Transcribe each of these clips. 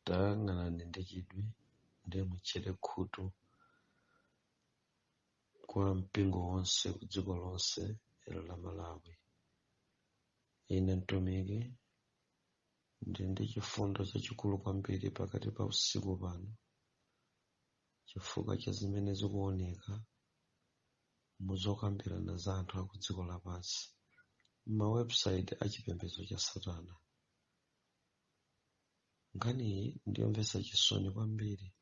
tayang'ana ndi chidwi ndi mutchere khutu kwa mpingo wonse ku dziko lonse la Malawi. Ine mtumiki ndi chifundo chachikulu kwambiri pakati pa usiku pano chifukwa cha zimene zikuoneka muzokambirana za anthu aku dziko lapansi mawebsite achipembedzo cha Satana. Nkhani ndiyomvetsa chisoni kwambiri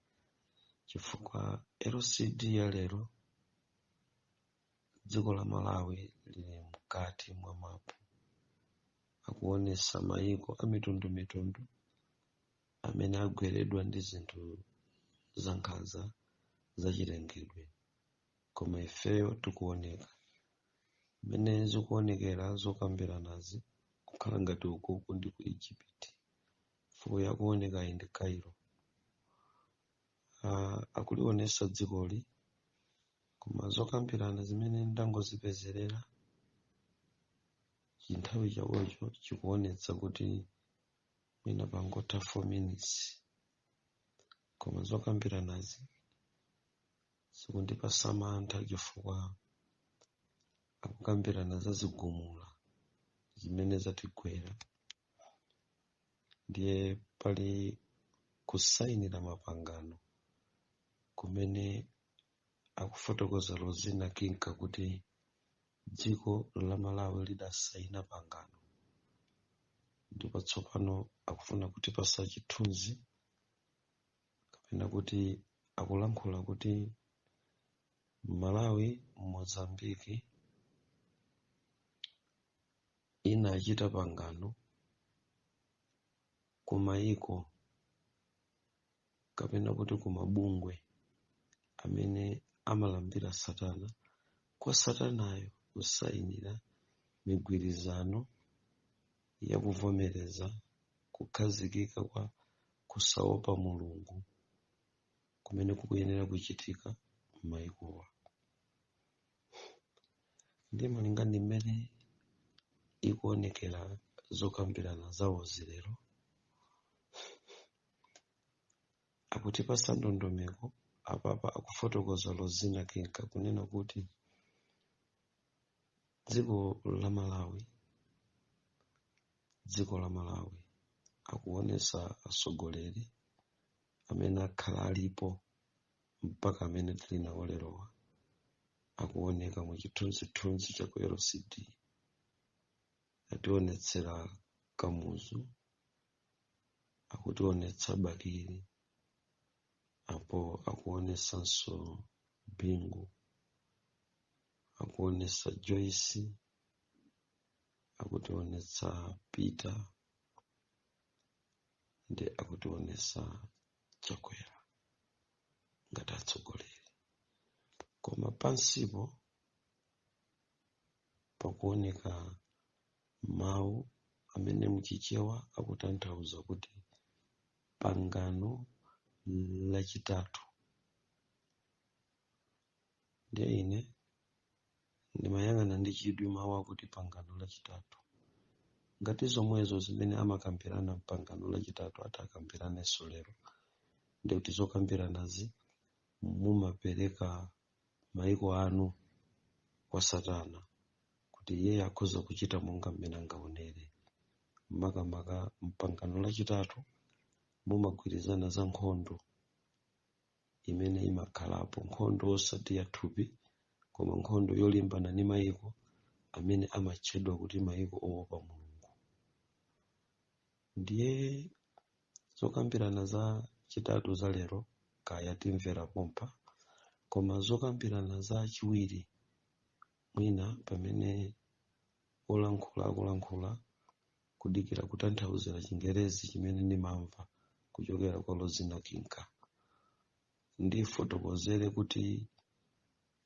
chifukwa LCD ya lero dziko la Malawi lili mkati mwa mapu akuonesa mayiko a mitundu amene agweredwa ndi zinthu zankhanza zachilengedwe, koma ifeyo tikuoneka mmene zikuonekera zokambiranazi kukhala ngati ukuku ndi ku Egypt fuko yakuoneka ndi Cairo. Akulionesa dzikoli koma zokambirana zimene ndangozipezerera chinthawi chawocho chikuonetsa kuti mwina pangotha 4 minutes, koma zokambiranazi zikundipasa mantha chifukwa akukambirana za zigumula zimene zatigwera. Ndiye pali kusayinira mapangano kumene akufotokoza Rosina Kinka kuti dziko la Malawi lidasayina pangano, ndipo tsopano akufuna kutipasa chithunzi kapena kuti akulankhula kuti Malawi, Mozambiki inachita pangano kumayiko kapena kuti kumabungwe amene amalambira Satana, kwa Satanayo kusayinira migwirizano ya kuvomereza kukhazikika kwa kusaopa Mulungu kumene kukuyenera kuchitika m'mayikowa. Ndiye malinga ndi mmene ikuonekera zokambirana zawo zilero, akutipasa ndondomeko apapa akufotokoza Rosina Kinka kunena kuti dziko la Malawi akuonesa atsogoleri amene akhala alipo mpaka amene tili nawo lerowa akuoneka mu chithunzithunzi cha ku LCD. Ationetsera Kamuzu, akutionetsa Bakiri, apo akuonesanso Bingu, akuonesa Joyce, akutionetsa Peter, ndi akutionesa Chakwera ngati atsogoleri. Koma pansipo pakuoneka mawu amene muchichewa akutanthauza kuti pangano lachitatu. Ndiye ine ndimayang'ana ndi chidwi mawu akuti pangano lachitatu, ngati zomwezo zimene amakambirana pangano lachitatu atakambiraneso lero, ndikuti zokambiranazi mumapereka mayiko anu kwa Satana kuti iye akhoza kuchita monga mmene angaonere. Makamaka mpangano lachitatu mumagwirizana za nkhondo imene imakhalapo, nkhondo osati ya thupi koma nkhondo yolimbana ndi mayiko amene amatchedwa kuti mayiko oopa Mulungu. Ndiye zokambirana za chitatu za lero kaya timvera pompa, koma zokambirana za chiwiri mwina pamene akulankhula kudikira kutanthauzira Chingerezi chimene ndimamva kuchokera kwa Rosina Kinka, ndifotokozere kuti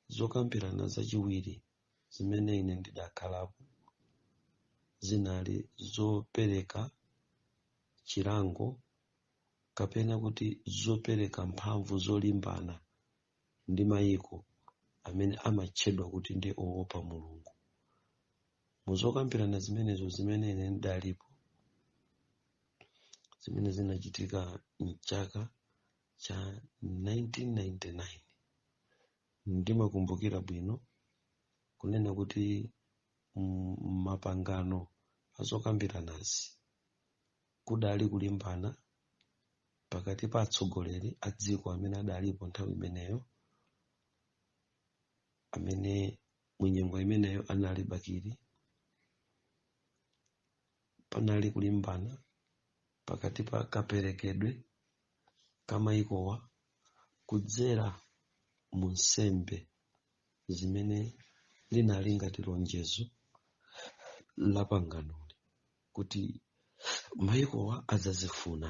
zokambirana zachiwiri zimene ine ndidakhalapo zinali zopereka chilango kapena kuti zopereka mphamvu zolimbana ndi mayiko amene amatchedwa kuti ndi oopa Mulungu. Muzokambirana zimenezo zimene ine ndalipo zimene zinachitika mchaka cha 1999. Ndimakumbukira bwino kunena kuti mapangano azokambiranazi kudali kulimbana pakati pa atsogoleri a dziko amene adalipo nthawi imeneyo, amene munyengo imeneyo anali Bakiri. Panali kulimbana pakati pa kaperekedwe kamayikowa kudzera mu nsembe zimene linali ngati lonjezo la panganoli kuti mayikowa adzazifuna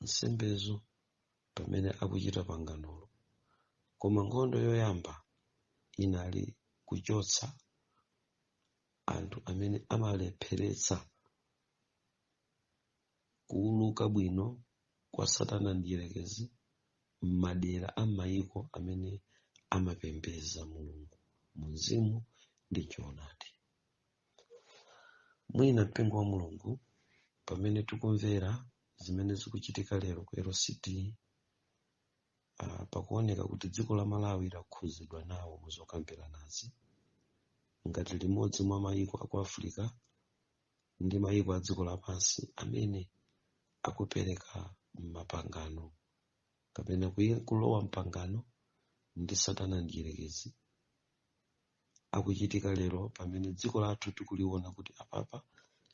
nsembezo pamene akuchita panganolo. Koma nkhondo yoyamba inali kuchotsa anthu amene amalepheretsa kuuluka bwino kwa Satana ndi Dierekezi m'madera a mayiko amene amapembedza Mulungu mu mzimu ndi choonadi. Mwina mpingo wa Mulungu pamene tikumvera zimene zikuchitika lero ku LCT, pakuoneka kuti dziko la Malawi lakhuzidwa nawo muzokambiranazi ngati limodzi mwa mayiko aku Africa ndi mayiko a dziko lapansi amene akupereka mapangano kapena kulowa mpangano ndi Satana ndi Dierekezi. Akuchitika lero pamene dziko lathu tikuliona kuti apapa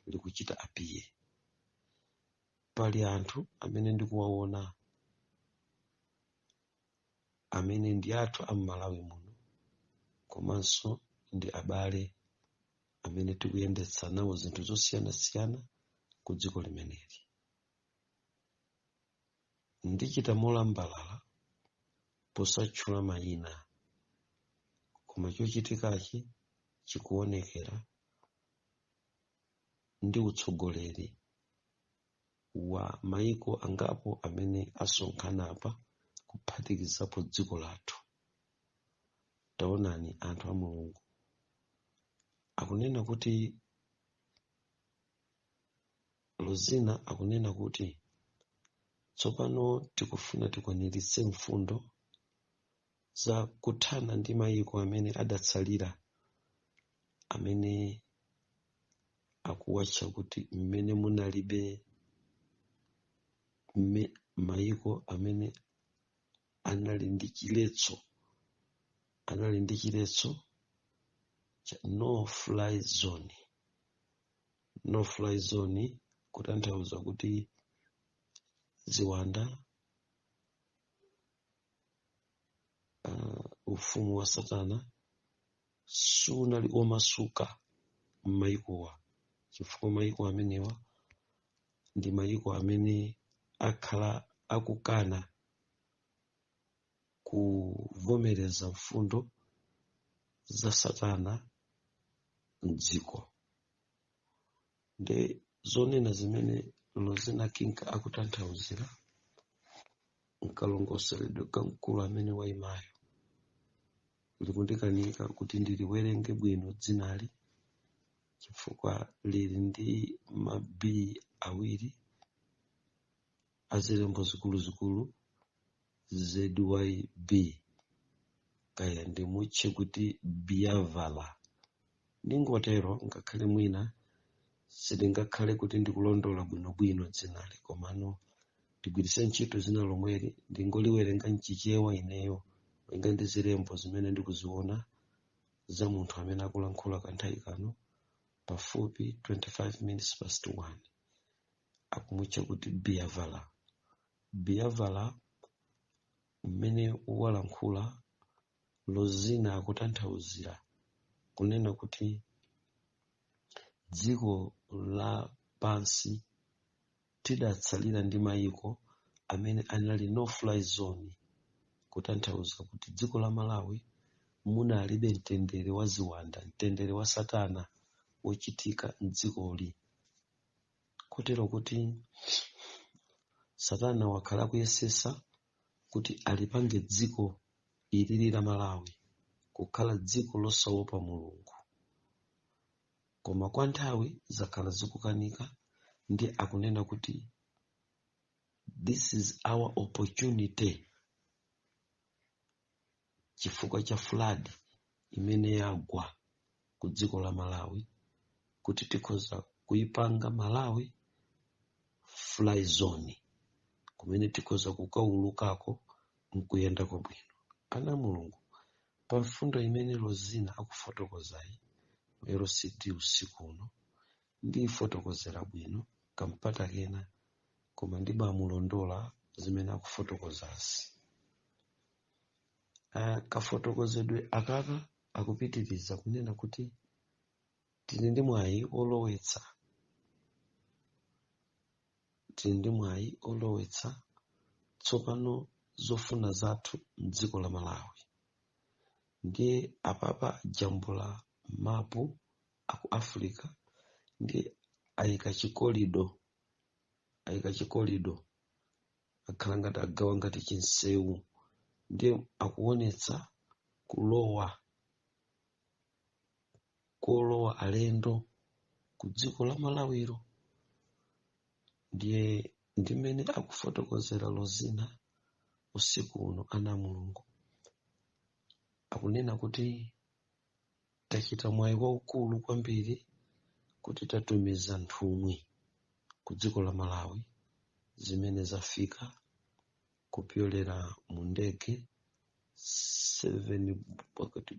likuchita apiye. Pali anthu amene ndikuwaona amene ndi athu a Malawi muno, komanso ndi abale amene tikuyendetsa nawo zinthu zosiyanasiyana ku dziko limeneli. Ndichita molambalala posatchula mayina, koma chochitikachi chikuonekera ndi utsogoleri wa mayiko angapo amene asonkhana apa kuphatikizapo dziko lathu. Taonani anthu a Mulungu akunena kuti Lozina akunena kuti tsopano tikufuna tikwaniritse mfundo za kuthana ndi mayiko amene adatsalira, amene akuwatcha kuti mmene munalibe mayiko amene anali ndi chiletso cha no fly zone. No fly zone kutanthauza kuti ziwanda, ufumu wa Satana sunali omasuka m'mayikowa, chifukwa mayiko amenewa ndi mayiko amene akhala akukana kuvomereza mfundo za Satana m'dziko. Nde zonena zimene Lozina Kinka akutanthauzira nkalongosoledwe kamkulu amene wayimayo likundikanika kuti ndiliwerenge bwino dzinali, chifukwa lili ndi mabi awiri azilembo zikuluzikulu ZYB, kaya ndimutche kuti Biavala. Ndingotero ngakhale mwina sindingakhale kuti ndikulondola bwinobwino dzinali, komano ndigwiritse ntchito dzina lomweli ndingoliwerenga mchichewa ineyo wenga ndi zilembo zimene ndikuziona za munthu amene akulankhula kanthawi kano pafupi 25 minutes past 1. Akumutcha kuti Biavala. Biavala mmene walankhula Lozina akutanthauzira kunena kuti dziko la pansi tidatsalira ndi mayiko amene anali no fly zone, kutanthauza kuti dziko la Malawi munalibe mtendere wa ziwanda, mtendere wa Satana wochitika m'dzikoli. Kotero kuti Satana wakhala kuyesesa kuti alipange dziko ilili la Malawi kukhala dziko losaopa Mulungu, koma kwa nthawi zakhala zikukanika ndi akunena kuti This is our opportunity. Chifukwa cha flood imene yagwa ku dziko la Malawi kuti tikhoza kuipanga Malawi fly zone kumene tikhoza kukaulukako nkuyenda kwabwino. Ana Mulungu, pa mfundo imene Lozina akufotokozayi LCD usiku uno ndifotokozera bwino kampata kena koma ndimamulondola zimene akufotokozazi. Kafotokozedwe akaka akupitiriza kunena kuti tili ndi mwayi olowetsa tsopano zofuna zathu m'dziko la Malawi. Ndiye apapa jambula mapu aku Africa ndiye ayika chikolido akhala ngati agawa ngati chinsewu, ndiye akuonetsa kolowa alendo ku dziko la Malawiro. Ndiye ndimene akufotokozera Lozina usiku uno. Ana Mulungu, akunena kuti tachita mwayi waukulu kwambiri kuti tatumiza nthumwi ku dziko la Malawi zimene zafika kupyolera mu ndege 7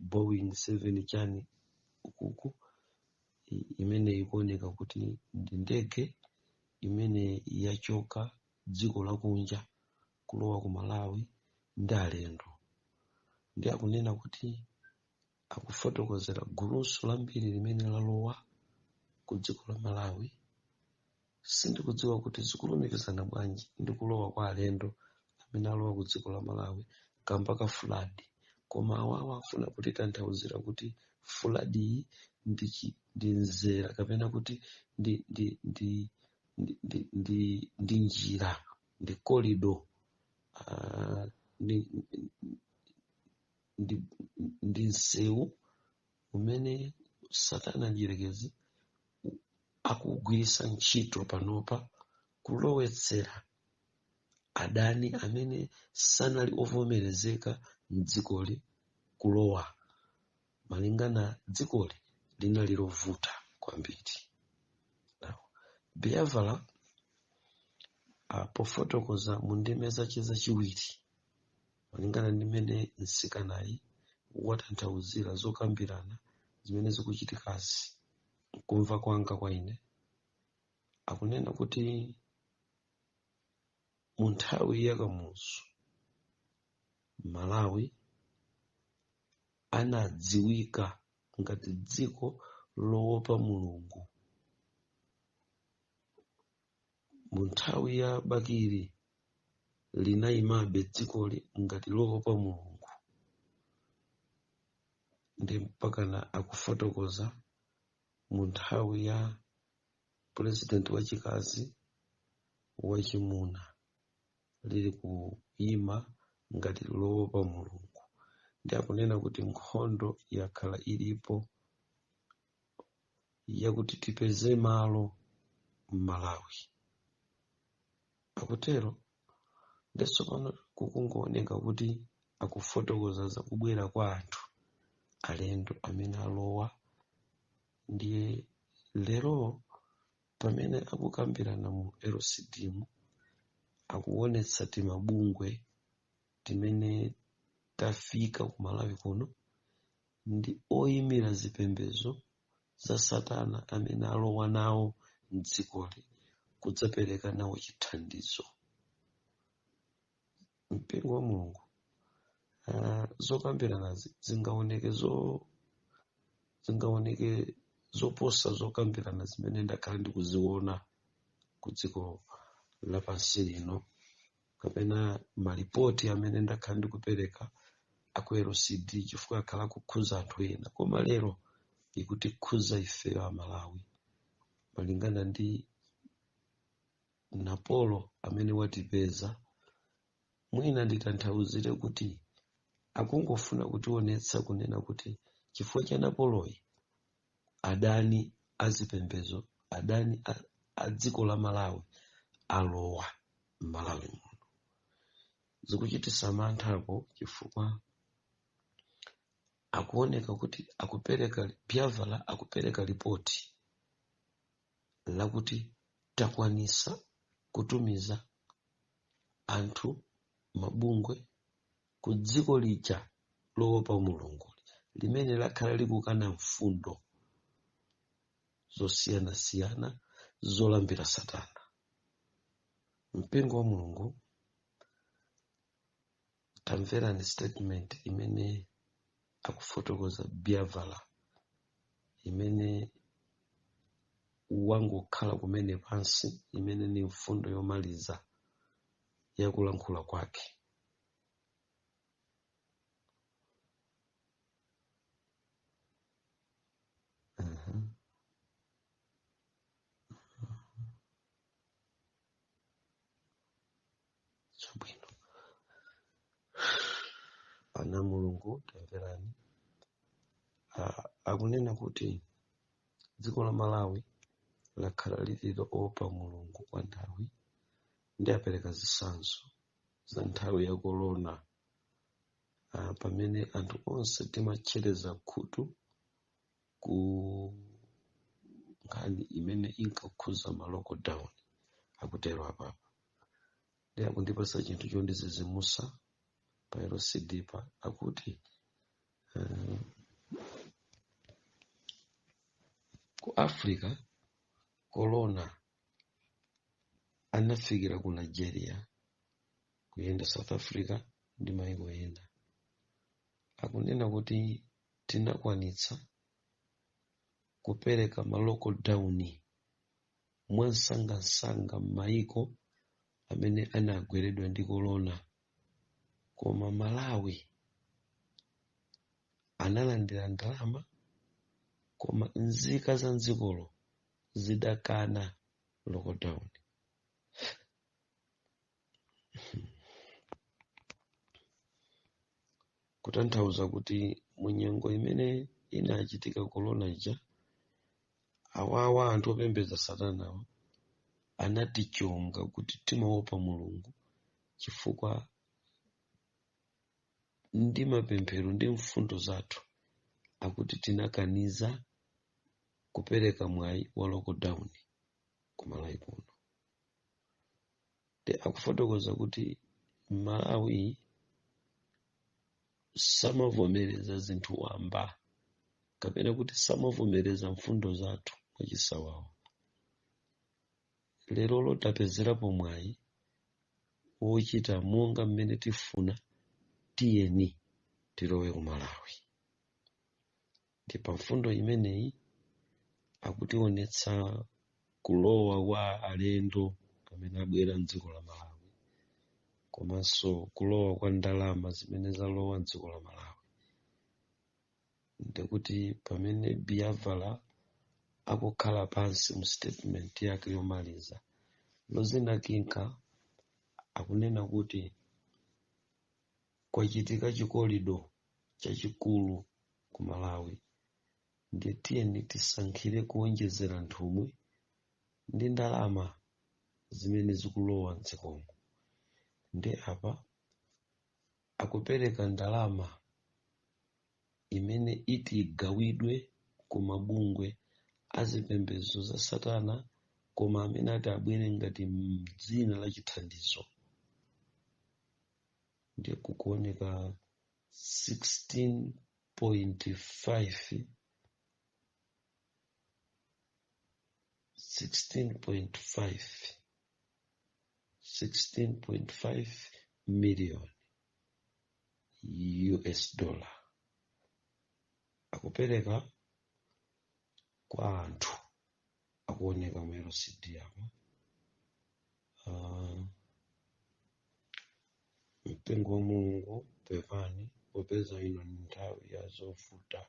Boeing 7 chani ukuku imene ikuoneka kuti ndi ndege imene yachoka dziko lakunja kulowa ku Malawi ndi alendo. Ndi akunena kuti akufotokozera guluso lambiri limene lalowa ku dziko la Malawi. Sindikudziwa kuti zikulumikizana bwanji ndi kulowa kwa alendo amene alowa ku dziko la Malawi kamba ka flood, koma awawa afuna kuti tanthauzira kuti flood iyi ndi nzera kapena kuti ndi njira, ndi corridor, ndi nsewu umene Satana Njerekezi akugwirisa ntchito panopa kulowetsera adani amene sanali ovomerezeka m'dzikoli kulowa, malingana dzikoli linali lovuta kwambiri. Biafra pofotokoza mu ndime zace zachiwiri malingana ndimene nsikanayi watanthauzira zokambirana zimene zikuchitikazi kumva kwanga kwa ine, akunena kuti mu nthawi yakamuzu Malawi anadziwika ngati dziko loopa Mulungu. Mu nthawi ya Bakiri linayimabe dzikoli ngati loopa Mulungu. Ndi mpakana akufotokoza mu nthawi ya president wachikazi wachimuna lili kuyima ngati loopa Mulungu. Ndi akunena kuti nkhondo yakhala ilipo yakuti tipeze malo m'Malawi. Akutero ndeso pano kukungooneka kuti akufotokoza za kubwera kwa anthu alendo amene alowa. Ndiye lero pamene akukambirana mu LCD akuonetsa timabungwe timene tafika ku Malawi kuno ndi oyimira zipembedzo za Satana amene alowa nawo m'dzikoli kudzapereka nawo chithandizo. Mpingo wa Mulungu, zokambirana zingaoneke zoposa zokambirana zimene ndakhala ndikuziona ku dziko lapansi lino kapena malipoti amene ndakhala ndikupereka aku LCD chifukwa akhala kukhuza anthu ena, koma lero ikuti khuza ife a Malawi malingana ndi Napolo amene watipeza. Mwina nditanthauzire kuti akungofuna kutionetsa kunena kuti chifukwa cha Napoloyi adani azipembedzo, adani a dziko la Malawi alowa m'Malawi muno. Zikuchititsa mantha chifukwa akuoneka kuti Biafra akupereka ripoti lakuti takwanisa kutumiza anthu mabungwe ku dziko lija loopa Mulungu limene lakhala likukana mfundo zosiyanasiyana zolambira Satana. Mpingo wa Mulungu tamverani statement imene akufotokoza Biafra imene wangokhala kumene pansi, imene ni mfundo yomaliza yakulankhula kwake. Chabwino ana Mulungu tamverani, akunena kuti dziko la Malawi lakhala lili loopa Mulungu kwa nthawi, ndi apereka zitsanzo za nthawi ya korona, pamene anthu onse timatchereza khutu ku nkhani imene inkakhuza ma lockdown. Akutero apapa ndi akundipasa chinthu chondizizimusa pa LCD pa akuti ku Africa corona anafikira ku Nigeria, kuyenda South Africa ndi mayiko ena. Akunena kuti tinakwanitsa kupereka ma lockdown mwansangasanga m'mayiko amene anagweredwa ndi corona, koma Malawi analandira ndalama, koma nzika za dzikolo zidakana lockdown. Kutanthauza kuti munyengo imene inachitika corona ija, awawa anthu opembedza Satana anatichonga kuti timaopa Mulungu chifukwa ndi mapemphero ndi mfundo zathu akuti tinakaniza kupereka mwayi wa lockdown ku Malawi kuno. De akufotokoza kuti Malawi samavomereza zinthu wamba, kapena kuti samavomereza mfundo zathu mwachisawawa. Lero tapezerapo mwayi wochita monga mmene tifuna, tiyeni tilowe ku Malawi. Ndi pa mfundo imeneyi akutionetsa kulowa kwa alendo amene abwera mdziko la Malawi, komanso kulowa kwa ndalama zimene zalowa mdziko la Malawi. Ndikuti pamene Biafra akukhala pansi mu statement yake yomaliza, Lozina Kinka akunena kuti kwachitika chikolido chachikulu ku Malawi, ndiye tiyeni tisankhire kuonjezera nthumwi ndi ndalama zimene zikulowa mdzikomo. Ndi apa akupereka ndalama imene iti igawidwe ku mabungwe azipembedzo za Satana, koma amene ati abwere ngati m'dzina la chithandizo. Ndiye kukuoneka 16.5 million US dollar akupereka kwa anthu akuoneka mu LCD apo. Mpingo wa Mulungu pepani, popeza ino ni nthawi ya zovuta,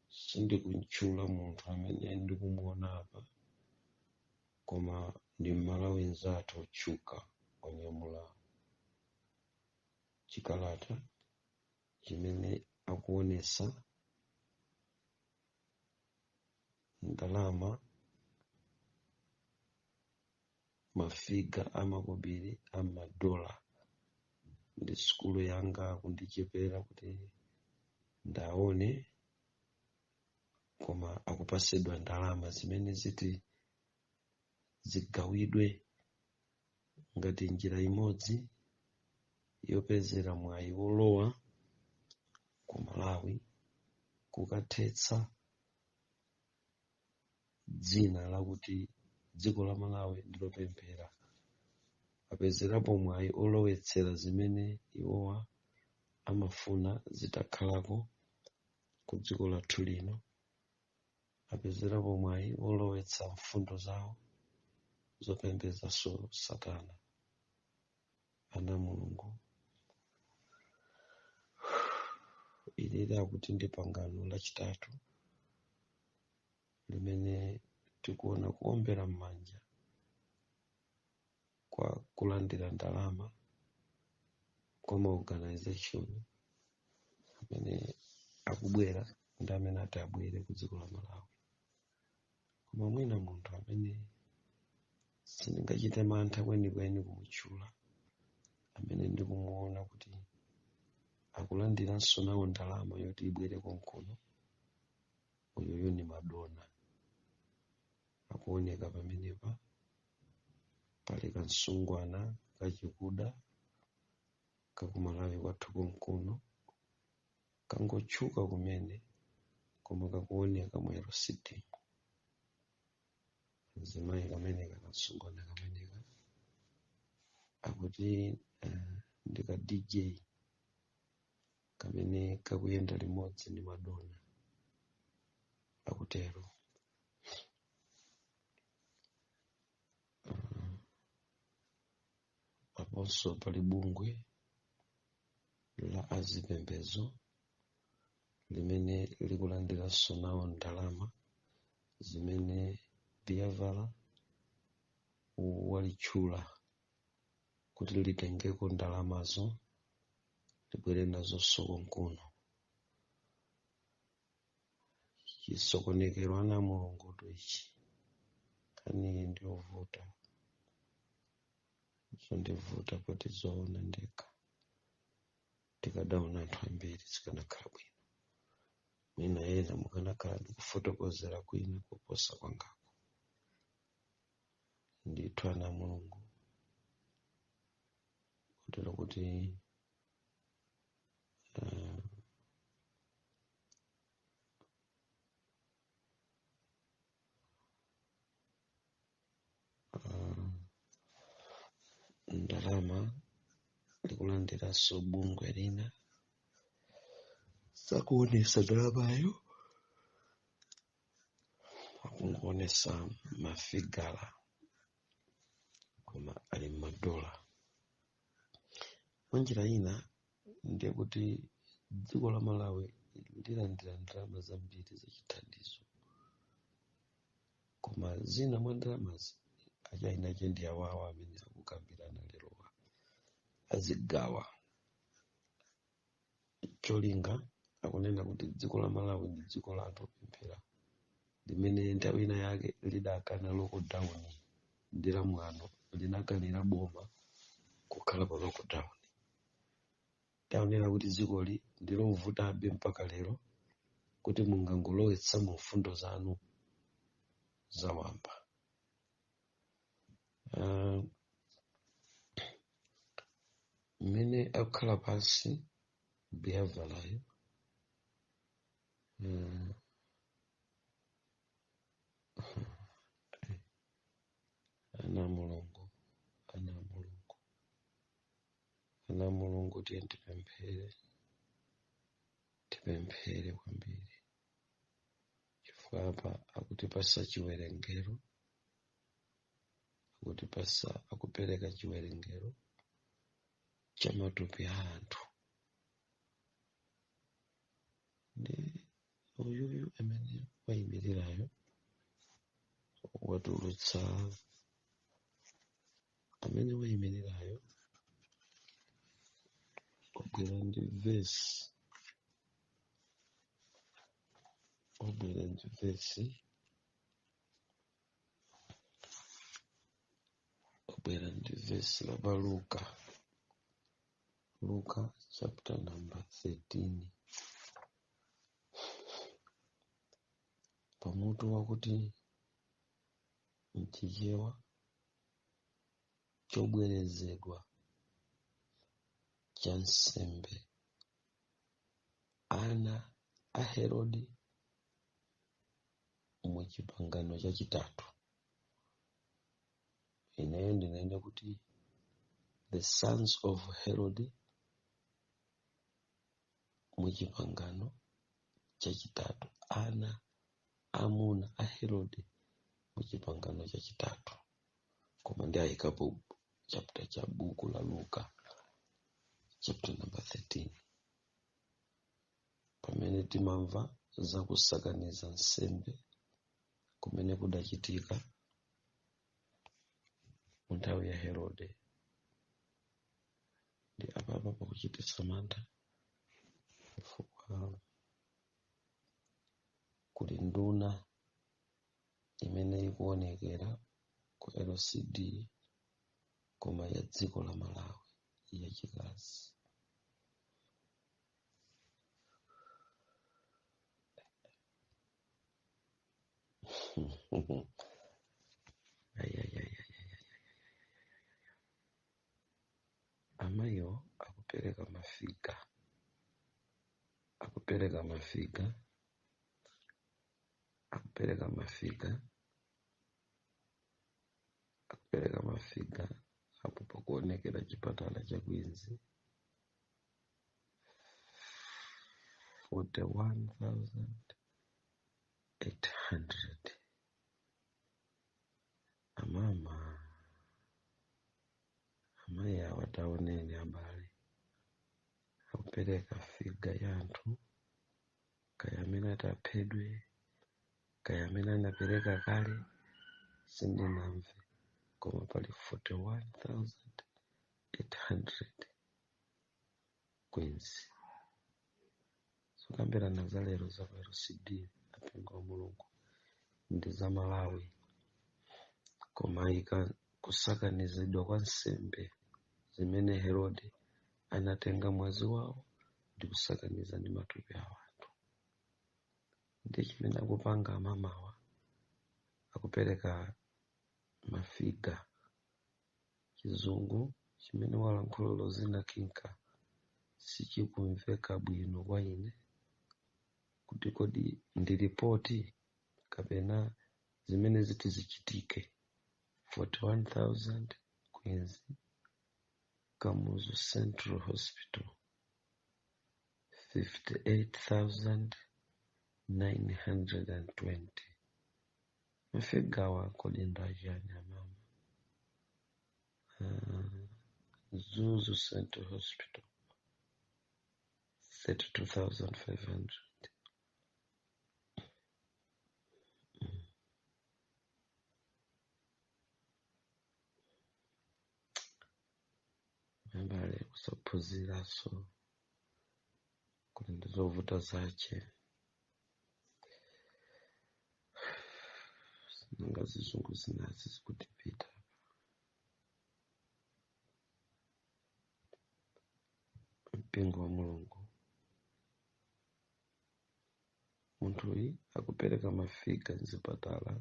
sindikutchula munthu amene ndikumuona apa, koma ndi Malawi nzathu otchuka onyamula chikalata chimene akuonesa ndalama mafiga amakobiri amadola. Ndi sukulu yanga kundichepera kuti ndaone, koma akupasidwa ndalama zimene ziti zigawidwe ngati njira imodzi yopezera mwayi wolowa ku Malawi kukathetsa dzina lakuti dziko la Malawi ndilopemphera. Apezerapo mwayi olowetsera zimene iwowa amafuna zitakhalako ku dziko lathu lino. Apezerapo mwayi olowetsa mfundo zawo zopembedza Satana, ana Mulungu. Ili akuti ndi pangano lachitatu limene tikuona kuombera m'manja kwa kulandira ndalama kwa maorganization amene akubwera ndi amene ati abwere ku dziko la Malawi. Koma mwina munthu amene sindingachite mantha kwenikweni kumutchula, amene ndikumuona kuti akulandiranso nawo ndalama yoti ibwere konkuno, uyoyo ni Madonna. Akuoneka pamenepa pali kansungwana kachikuda kakumalawi kwathu konkuno, kangotchuka kumene koma kakuoneka mwero city. Mzimayi kameneka kansungwana kameneka akuti ndika DJ kamene kakuyenda limodzi ndi Madonna, akutero. Aponso pali bungwe la azipembedzo limene likulandiranso nawo ndalama zimene Biavala walitchula kuti litengeko ndalamazo libwere nazo konkuno. Chisokonekero ana Mulungu ichi kani ndiovuta, zondivuta kuti zoona ndekha. Tikadaona anthu ambiri zikanakhala bwino, mwina ena mukanakhala ndikufotokozera kwina kuposa kwangako. Ndithu ana Mulungu kutero kuti ndalama likulandiranso bungwe lina sakuonesa ndalamayo, akungoonesa mafigala koma ali m'madola. Mwanjira ina ndiye kuti dziko la Malawi lilandira ndalama zambiri zachithandizo, koma zina mwa ndalamazi achainache ndi awawa amene akukambirana lerowa azigawa. Cholinga akunena kuti dziko la Malawi ndi dziko la anthu opemphera limene nthawi ina yake lidakana lockdown ndi lamwano linakanira boma kukhala pa lockdown. Taonera kuti dzikoli ndilovutabe mpaka lero kuti mungangolowetsa mu mfundo zanu zawamba. Mmene akukhala pansi Biavalayo ana Mulungu, ana Mulungu tiye tipemphere kwambiri, chifukwa apa akutipasa chiwerengero, akupereka chiwerengero cha matupi a anthu. Ndi uyuyu amene wayimirirayo watulutsa, amene wayimirirayo wabwera ndi vesi, tibwera ndi vesi la pa Luka chapter number 13 pamutu wakuti mchichewa chobwerezedwa cha nsembe ana a Herode mu chipangano chachitatu. Ineyo ndinene kuti the sons of Herod mu chipangano chachitatu, ana amuna a Herod mu chipangano chachitatu. Koma ndi ayikapo chapter cha buku la Luka chapter number 13 pamene timamva za kusakaniza nsembe kumene kudachitika mu nthawi ya Herode. Ndi apapa pakuchititsa mantha chifukwa kuli nduna imene ikuonekera ku LCD koma ya dziko la Malawi yachikazi. Amayo akupereka mafiga apo pakuonekera chipatala cha Kwinzi 41,800. Amayi awataoneni abale akupereka figa ya anthu kaya amene ataphedwe kaya amene anapereka kale sindinamve, koma pali 41,800 Kwinzi. Sukambirana za lero za LCD apingo wa Mulungu ndi za Malawi, koma ika kusakanizidwa kwa nsembe zimene Herode anatenga mwazi wawo ndi kusakaniza ndi matupi a anthu. Ndi chimene akupanga amamawa akupereka mafiga chizungu chimene walankhulolo zinakinka sichikumveka bwino kwa ine kuti kodi ndi ripoti kapena zimene ziti zichitike. 41,000 Kwinzi Kamuzu Central Hospital, 58,920. Mafigawa kodi ndajani amama. Zuzu Central Hospital 32,500. Mbale kusaphunziraso kuti ndizovuta zache sinanga zizungu zinazi zikutipita. Mpingo wa Mulungu, munthu uyu akupereka mafiga mzipatala,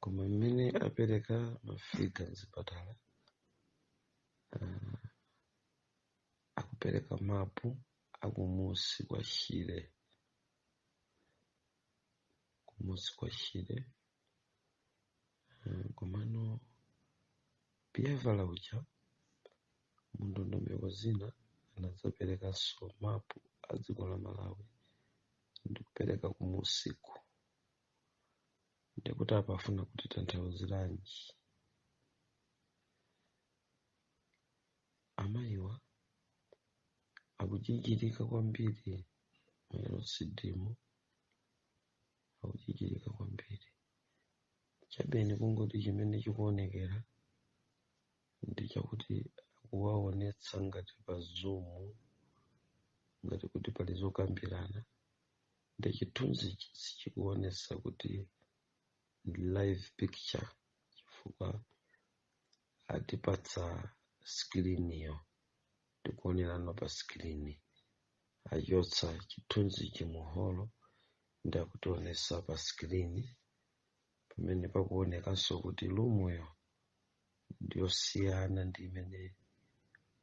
koma mmene apereka mafiga mzipatala akupereka mapu akumusi kwa Shire. Komano piyavala ucha mundondomeko zina anazapereka so mapu a dziko la Malawi ndi kupereka kumusiku. Ndikuti apa afuna kuti tanthauzirani. Amayiwa akuchichirika kwambiri mu LCD akuchichirika kwambiri. Chabene kungoti chimene chikuonekera ndi chakuti akuwaonetsa ngati pa Zoom, ngati kuti pali zokambirana, ndi chithunzi sichikuonesa kuti ndi live picture chifukwa atipatsa skiliniyo tikuonerano pa skilini, achotsa chithunzi chimuholo ndi akutionesa pa skilini, pamene pakuonekanso kuti lumuyo ndiyosiyana ndi imene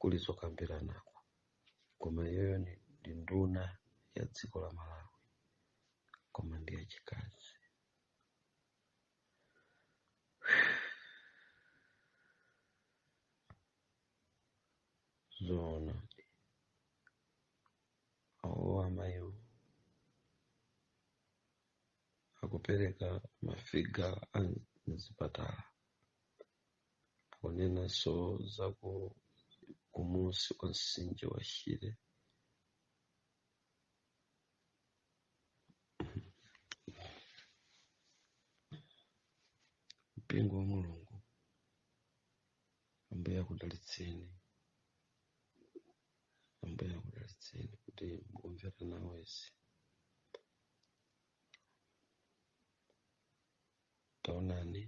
kuli zokambiranako, koma iyoyo ndi nduna ya dziko la Malawi, koma ndi yachikazi. Zoona awo amayiwo akupereka mafiga a mzipatala, akunenanso za kumusi kwa mtsinje wa Shire. Mpingo wa Mulungu Ambuye akudalitseni, Ambuye akudalitseni kuti mukumvera nawezi. Taonani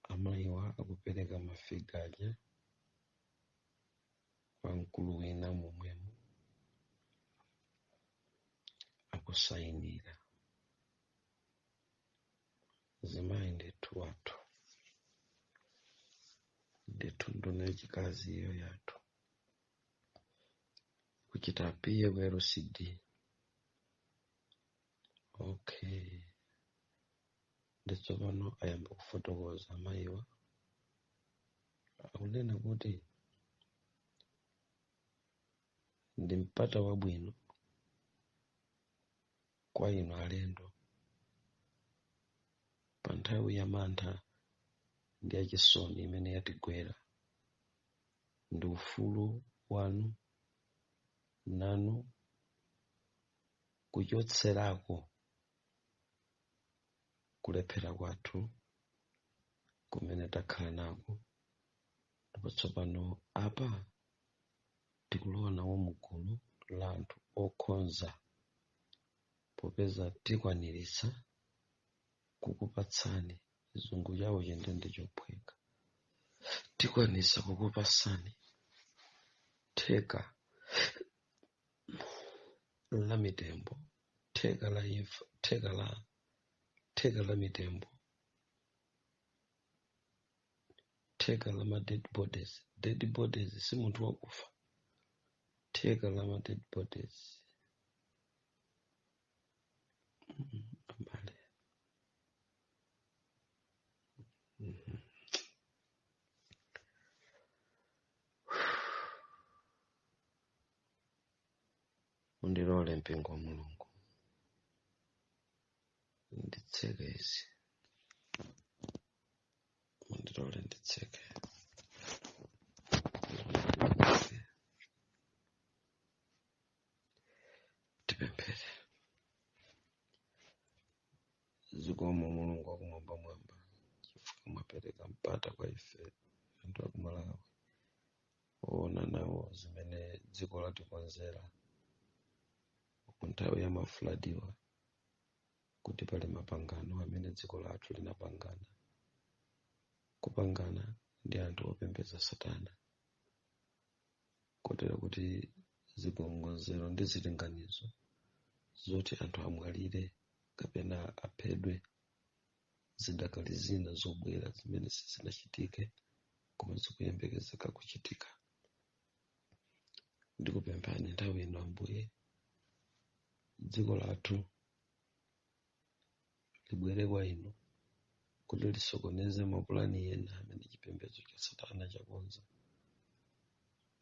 amayiwa akupereka mafiga aja kwa mkulu wina momwemo, akusayinira. Zimayi ndithu wathu, ndithu nduna yachikazi iyo yathu, kuchita apiye ku LCD. Okay, nditsopano ayamba kufotokoza amayiwa, akunena kuti ndi mpata wabwino kwa inu alendo pa nthawi ya mantha ndi yachisoni imene yatigwera. Ndi ufulu wanu nanu kuchotserako kulephera kwathu kumene takhala nako, ndipo tsopano apa tikulowa nawo mugulu la anthu okhonza, popeza tikwaniritsa kukupatsani, chizungu chawo chende chophweka, tikwanisa kukupatsani theka la mitembo, theka la imfa, theka la mitembo, theka la ma dead bodies. Dead bodies si munthu wakufa, theka la ma dead bodies. Abale. Mundilole mpingo wa Mulungu nditseke izi, mundilole nditseke. Tipemphere. Zikomo Mulungu wakumwamba mwamba, chifukwa mwapereka mpata kwa ife anthu aku Malawi oona nawo zimene dziko latikonzera ku nthawi ya mafuladiwa, kuti pali mapangano amene dziko lathu linapangana kupangana ndi anthu opembedza Satana, kotero kuti zigongonzero ndi zilinganizo zoti anthu amwalire kapena aphedwe zidakali zina zobwera zimene sizinachitike koma zikuyembekezeka kuchitika. Ndikupemphani nthawi ino Ambuye, dziko lathu libwere kwa inu kuti lisokoneze mapulani ena amene chipembedzo cha Satana chakonza,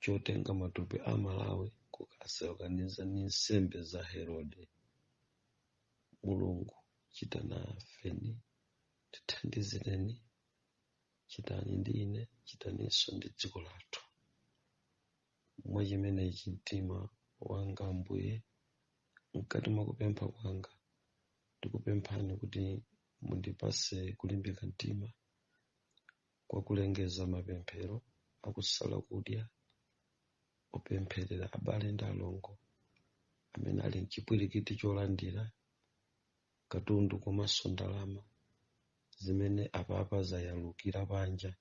chotenga matupi a Malawi kukasakaniza ndi nsembe za Herode. Mulungu chitani nafeni, tithandizireni, chitani ndi ine, chitaninso ndi dziko lathu. Mwa chimenechi mtima wanga Ambuye, mkati mwa kupempha kwanga ndikupemphani kuti mundipase kulimbika mtima kwa kulengeza mapemphero akusala kudya opempherera abale ndi alongo amene ali mchipwirikiti cholandira katundu komanso ndalama zimene apapa zayalukira panja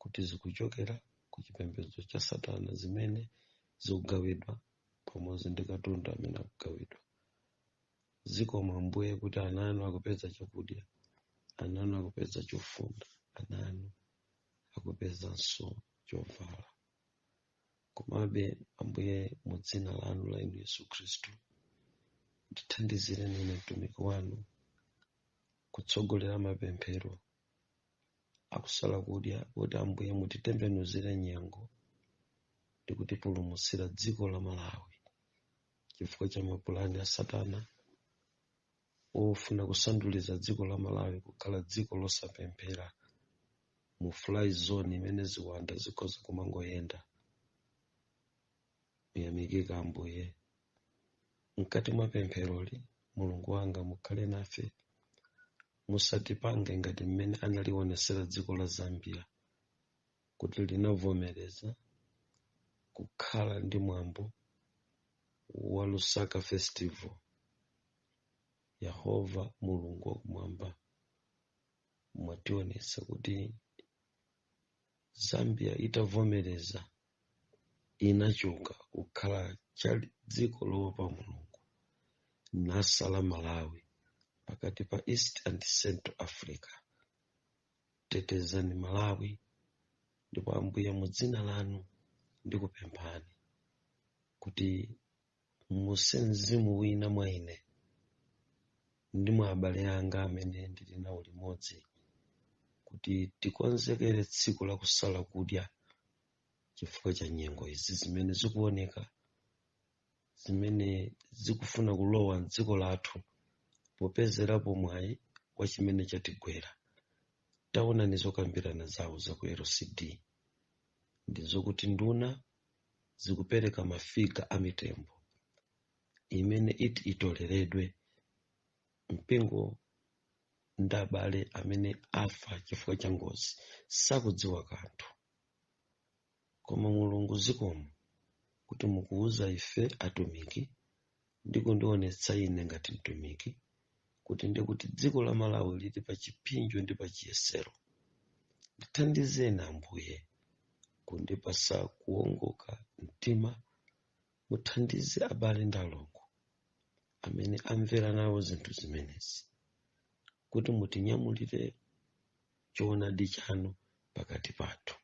kuti zikuchokera ku chipembedzo cha Satana, zimene zikugawidwa pamodzi ndi katundu amene akugawidwa. Zikomo Ambuye kuti ana anu akupeza chakudya, ana anu akupeza chofunda, ana anu akupezanso chovala. Komabe Ambuye, mu dzina lanu la inu Yesu Khristu, ndithandizireni ine mtumiki wanu kutsogolera mapemphero akusala kudya, kuti Ambuye mutitembenuzire nyengo ndi kutipulumutsira dziko la Malawi chifukwa cha mapulani a Satana ofuna kusanduliza dziko la Malawi kukhala dziko losapemphera, mu fly zone imene ziwanda zikhoza kumangoyenda. Muyamikika Ambuye, mkati mwa pempheroli Mulungu wanga mukhale nafe, musatipange ngati mmene analionesera dziko la Zambia kuti linavomereza kukhala ndi mwambo wa Lusaka Festival. Yehova Mulungu wakumwamba, mwationesa kuti Zambia itavomereza inachoka kukhala chali dziko loopa Mulungu, nasala Malawi pakati pa East and Central Africa. Tetezani Malawi, ndipo Ambuye mu dzina lanu ndikupemphani kuti muse mzimu wina mwa ine ndi mwa abale anga amene ndili nawo limodzi, kuti tikonzekere tsiku la kusala kudya chifukwa cha nyengo izi zimene zikuoneka, zimene zikufuna kulowa mdziko lathu popezerapo mwayi wa chimene chatigwera. Taonani zokambirana zawo za ku LCD ndizokuti nduna zikupereka mafiga a mitembo imene iti itoleredwe mpingo ndi abale amene afa chifukwa cha ngozi sakudziwa kanthu. Koma Mulungu zikomo kuti mukuuza ife atumiki ndi kundionetsa ine ngati mtumiki kuti ndikuti dziko la Malawi lili pa chipinjo ndi pa chiyesero. Ndithandizeni Ambuye kundipasa kuongoka mtima, muthandize abale ndi alongo amene amvera nawo zinthu zimenezi, kuti mutinyamulire choonadi chanu pakati pathu,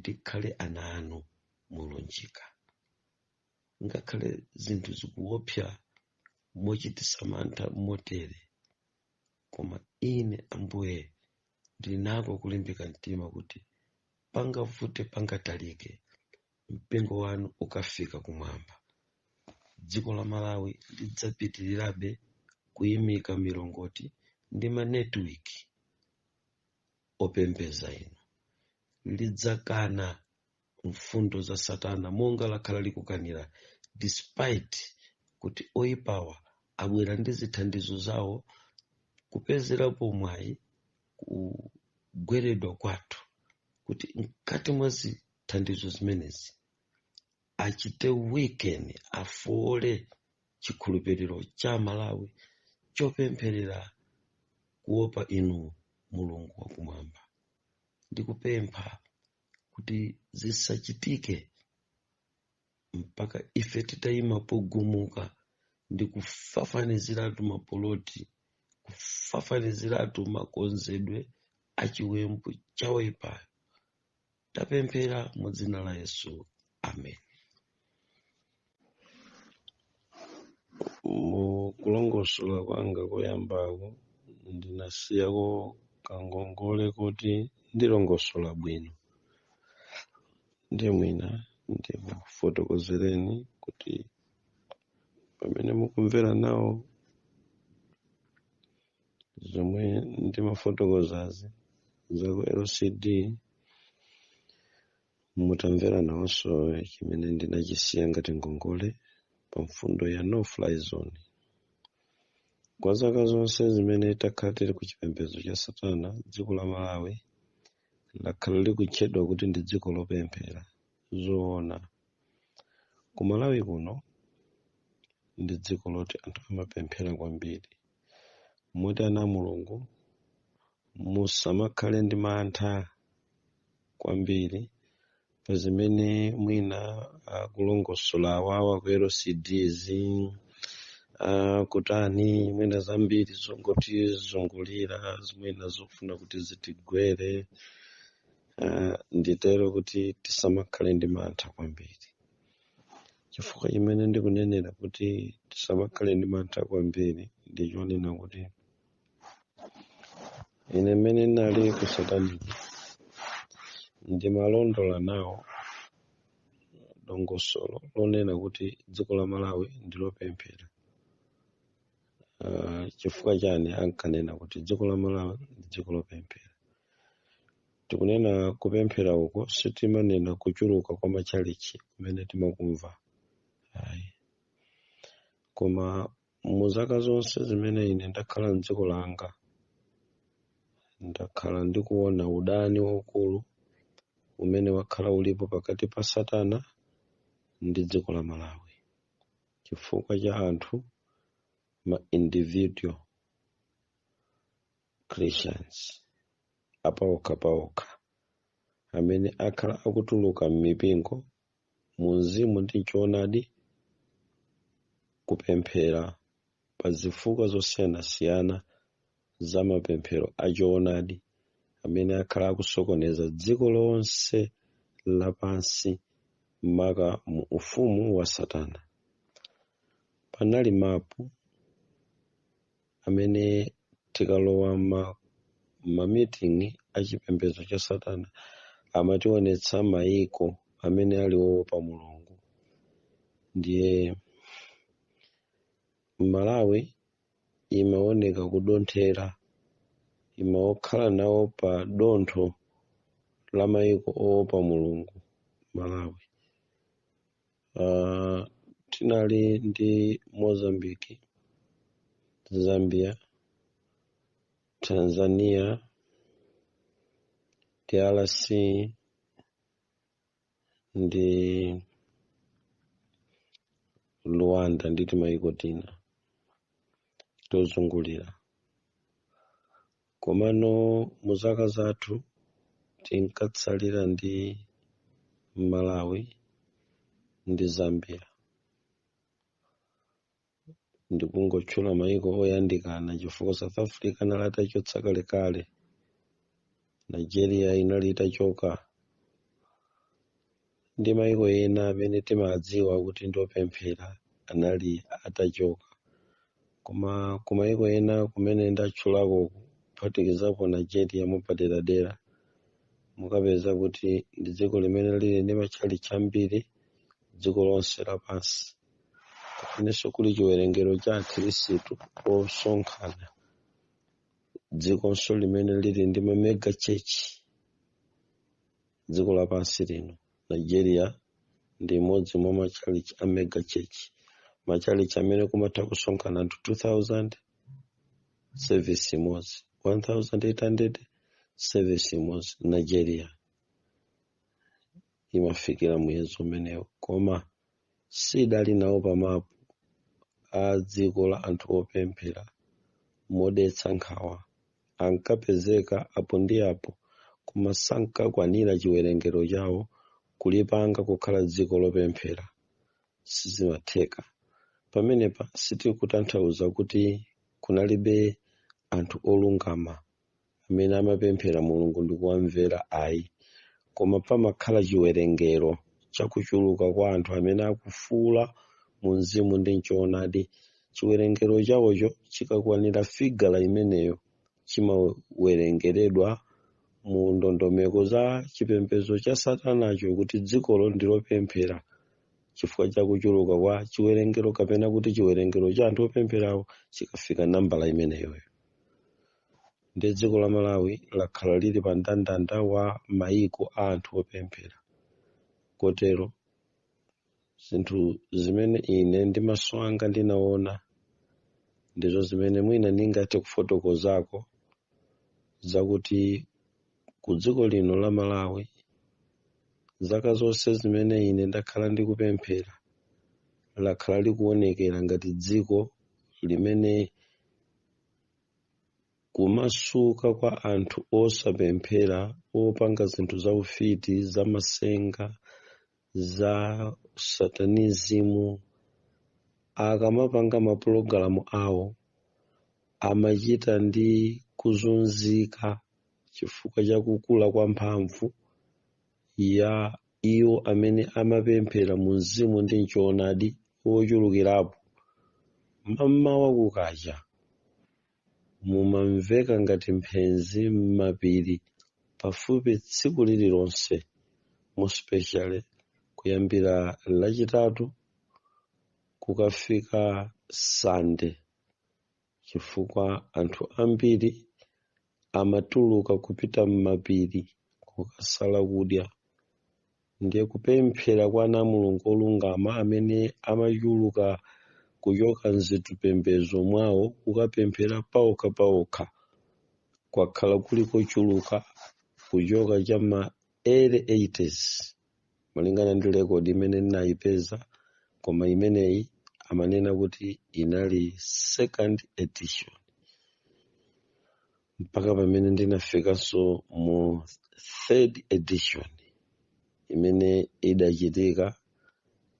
tikhale ana anu mulunjika. Ngakhale zinthu zikuopsa mochititsa mantha motere, koma ine Ambuye ndili nako kulimbika mtima kuti pangavute pangatalike mpingo wanu ukafika kumwamba. Dziko la Malawi lidzapitirirabe kuyimika milongoti ndi manetiwiki opembeza inu, lidzakana mfundo za Satana monga lakhala likukanira, despite kuti oyipawa abwera ndi zithandizo zawo kupezerapo mwayi kugweredwa kwathu, kuti mkati mwa zithandizo zimenezi achite weekend afole chikhulupiriro cha Malawi chopempherera kuopa inu Mulungu wakumwamba. Ndikupempha kuti zisachitike mpaka ife titayima pogumuka ndi kufafaniziratu mapoloti, kufafaniziratu makonzedwe achiwembu chawoipayo. Tapemphera mu dzina la Yesu, amen. Mukulongosola kwanga koyambako ndinasiyako kangongole kuti ndilongosola bwino, ndiye mwina ndimufotokozereni kuti pamene mukumvera nawo zomwe ndimafotokozazi za ku LCD, mutamvera nawonso chimene ndinachisiya ngati ngongole pa mfundo ya no fly zone. Kwa zaka zonse zimene takhala tili ku chipembedzo cha Satana, dziko la Malawi lakhala likutchedwa kuti ndi dziko lopemphera. Zoona, ku Malawi kuno ndi dziko loti anthu amapemphera kwambiri, mwitana Mulungu musamakhale ndi mantha kwambiri pa zimene mwina kulongosola awawa ku LCDs kutani mwina zambiri zongoti zungulira mwina zofuna kuti zitigwere. Nditero kuti tisamakhale ndi mantha kwambiri. Chifukwa imene ndikunenera kuti tisamakhale ndi mantha kwambiri ndichonena kuti ine mmene nali ku Sataniki ndimalondola nawo dongosolo lonena kuti dziko la Malawi ndilopemphera. Chifukwa chani ankanena kuti dziko la Malawi ndi dziko lopemphera? Tikunena kupemphera uko sitimanena kuchuluka kwa machalichi kumene timakumva. Koma muzaka zonse zimene ine ndakhala mdziko langa ndakhala ndikuona udani waukulu umene wakhala ulipo pakati pa Satana ndi dziko la Malawi. Chifukwa cha anthu ma individual Christians apawokha amene akhala akutuluka m'mipingo mu mzimu ndi choonadi kupemphera pa zifukwa zosiyanasiyana za mapemphero achoonadi amene akhala akusokoneza dziko lonse lapansi maka mu ufumu wa Satana. Panali mapu amene tikalowa ma-meeting achipembedzo cha Satana amationetsa mayiko amene aliwo pa Mulungu. Ndiye Malawi imaoneka kudonthera, imaokhala nawo pa dontho la mayiko oopa Mulungu Malawi. Tinali ndi Mozambique, Zambia, Tanzania, DRC ndi Rwanda nditi mayiko tina tozungulira. Komano muzaka zathu tinkatsalira ndi Malawi ndi Zambia. Ndikungotchula mayiko oyandikana chifukwa South Africa inali itachotsa kalekale, Nigeria inali itachoka, ndi mayiko ena amene timadziwa kuti ndopemphera anali atachoka. Koma ku mayiko ena kumene ndatchulako kuphatikizapo Nigeria mupaderadera mukapeza kuti ndi dziko limene lili ndi matchalichi ambiri dziko lonse lapansi. Kumenenso kuli chiwerengero cha akhristu osonkhana dzikonso limene lili ndi ma mega church dziko lapansi lino. Nigeria ndi imodzi mwa matchalichi a mega church, matchalichi amene kumatha kusonkhana anthu 2000 service imodzi, 1800 service imodzi. Nigeria imafikira muyezo umenewo, koma sidali nawo pamapu a dziko la anthu opemphera modetsa nkhawa. Ankapezeka apo ndi apo koma sankakwanira chiwerengero chawo kulipanga kukhala dziko lopemphera. Sizimatheka. Pamenepa sitikutanthauza kuti kunalibe anthu olungama amene amapemphera Mulungu ndi kuwamvera ayi, koma pamakhala chiwerengero chakuchuluka kwa anthu amene akufuula mu mzimu ndi choonadi. Chiwerengero chawocho chikakwanira figala imeneyo chimawerengeredwa mu ndondomeko za chipembedzo cha Satanacho kuti dzikolo ndilopemphera chifukwa cha kuchuluka kwa chiwerengero, kapena kuti chiwerengero cha anthu opempherawo chikafika nambala imeneyoyo. Ndi dziko la Malawi lakhala lili pa mndandanda wa mayiko a anthu opemphera. Kotero zinthu zimene ine ndi maso anga ndinaona ndizo zimene mwina ndingathe kufotokozako zakuti ku dziko lino la Malawi zaka zonse zimene ine ndakhala ndikupemphera lakhala likuonekera ngati dziko limene kumasuka kwa anthu osapemphera opanga zinthu za ufiti, za masenga, za satanizimu, akamapanga mapulogalamu awo amachita ndi kuzunzika chifukwa cha kukula kwa mphamvu ya iwo amene amapemphera mu mzimu ndi choonadi wochulukirapo. Mmawa kukacha mumamveka ngati mphenzi m'mapiri pafupi tsiku lililonse, mu special kuyambira lachitatu kukafika Sunday, chifukwa anthu ambiri amatuluka kupita m'mapiri kukasala kudya. Ndiye kupemphera kwa Namulungu olungama amene amachuluka kuchoka mzitupembedzo mwawo kukapemphera paokha kwakhala kuli kochuluka kuchoka cha ma early 80s malingana ndi rekodi imene ndinayipeza, koma imeneyi amanena kuti inali second edition mpaka pamene ndinafikanso mu third edition imene idachitika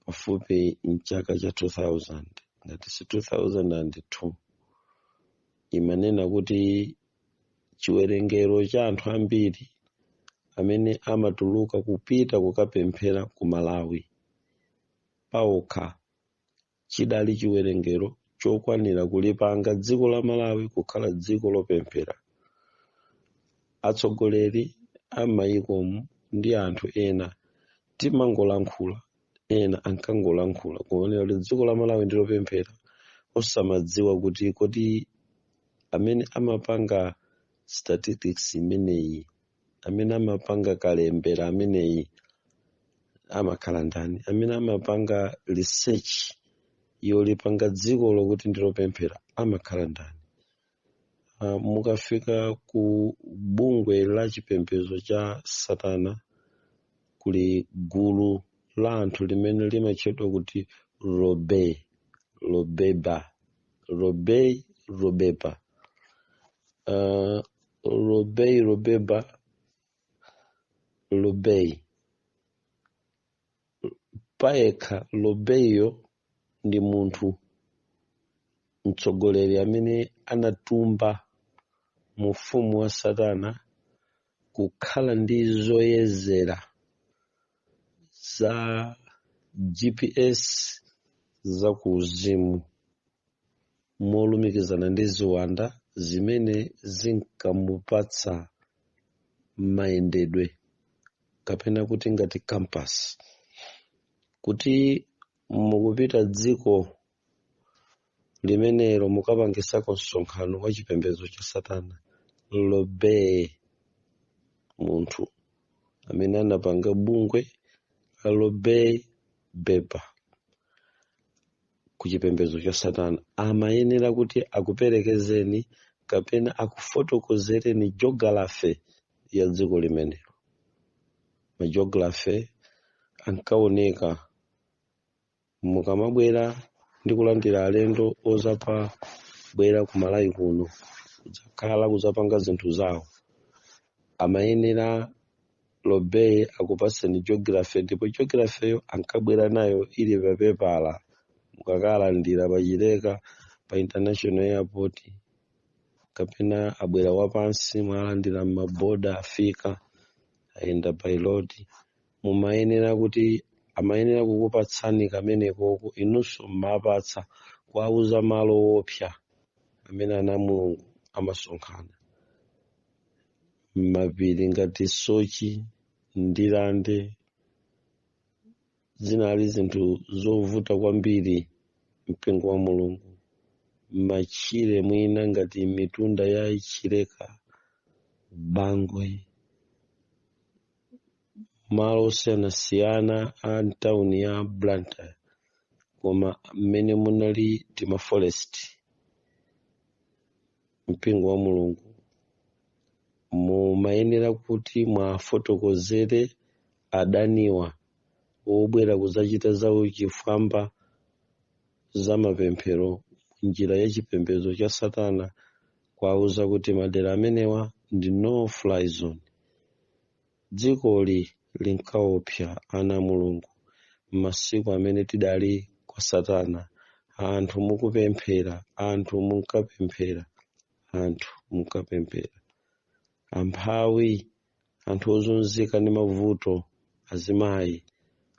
pafupi mchaka cha 2000 ngati si 2002. Imanena kuti chiwerengero cha anthu ambiri amene amatuluka kupita kukapemphera ku Malawi paokha chidali chiwerengero chokwanira kulipanga dziko la Malawi kukhala dziko lopemphera. Atsogoleri a mayikomu ndi anthu ena timangolankhula, ena ankangolankhula kuonera kuti dziko la Malawi ndilopemphera, osamadziwa kuti kodi amene amapanga statistics imeneyi, amene amapanga kalembera ameneyi amakhala ndani, amene amapanga research yolipanga dziko lokuti ndilopemphera amakhala ndani. Mukafika ku bungwe la chipembedzo cha Satana kuli gulu la anthu limene limatchedwa kuti Robeba. Paekha Robeyo ndi munthu mtsogoleri amene anatumba mufumu wa Satana kukhala ndi zoyezera za GPS za kuuzimu molumikizana ndi ziwanda zimene zinkamupatsa mayendedwe kapena kuti ngati campus kuti mukupita dziko limenelo mukapangisako msonkhano wa chipembedzo cha Satana. Lobe munthu amene anapanga bungwe la Lobe Beba ku chipembedzo cha Satana amayenera kuti akuperekezeni kapena akufotokozereni geography ya dziko limenelo. Ma geography ankaoneka mukamabwera ndi kulandira alendo ozapa bwera ku Malawi kuno kudzakhala kudzapanga zinthu zawo, amayenera Lobe akupaseni geography, ndipo geography yo ankabwera nayo ili papepala mukakalandira pachileka pa international airport kapena abwera wapansi mwalandira maboda afika ayenda pilot. Mumayenera kuti amayenera kukupatsani kamenekoko inunso mmapatsa kuwauza malo wopsa amene Anamulungu amasonkhana m'mapiri ngati Sochi, Ndilande. Zinali zinthu zovuta kwambiri mpingo wa Mulungu. Machire mwina ngati mitunda ya Ichireka, Bangwe, malo osiyanasiyana a town ya Blantyre, koma mmene munali tima forest. Mpingo wa Mulungu mumayenera kuti mwafotokozere adaniwa obwera kudzachita zawo chifwamba za mapemphero njira ya chipembedzo cha Satana kwauza kuti madera amenewa ndi no fly zone. Dzikoli linkaopsa ana mulungu m'masiku amene tidali kwa Satana. Anthu mukupemphera, anthu munkapemphera, anthu munkapemphera. Amphawi, anthu ozunzika ndi mavuto, azimayi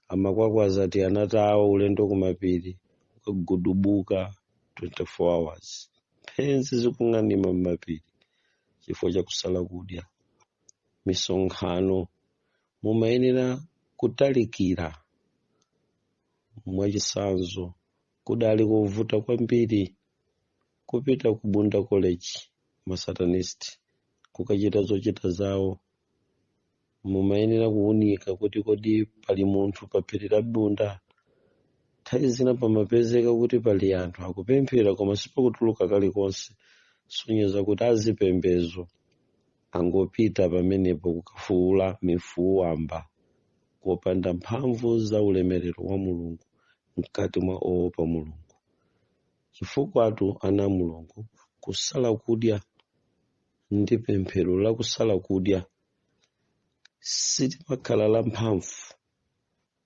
amakwakwaza ati anatawa ulendo kumapiri kukagudubuka 24 hours. Mphenzi zikung'anima m'mapiri chifukwa cha kusala kudya. Misonkhano mumayenera kutalikira. Mwachisanzo kudali kuvuta kwambiri kupita ku Bunda College masatanist kukachita zochita zawo. Mumayenera kuunika kuti kodi pali munthu pa phiri la Bunda. Nthawi zina pamapezeka kuti pali anthu akupemphera koma sipakutuluka kalikonse, sonyeza kuti azipembedzo angopita pamenepo kukafuula mifuwu wamba kopanda mphamvu za ulemerero wa Mulungu mkati mwa oopa Mulungu. Chifukwatu ana Mulungu kusala kudya ndi pemphero la kusala kudya silimakhala la mphamvu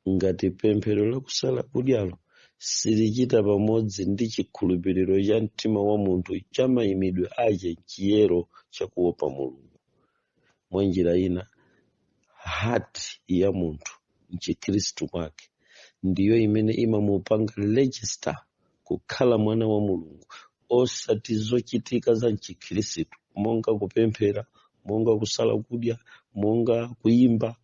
ngati pemphero la kusala kudyalo silichita pamodzi ndi chikhulupiriro cha mtima wa munthu cha mayimidwe ache chiyero chakuopa Mulungu. Mwa njira ina, hati ya munthu mchikhristu mwake ndiyo imene imamupanga register kukhala mwana wa Mulungu, osati zochitika za mchikhristu monga kupemphera, monga kusala kudya, monga kuyimba.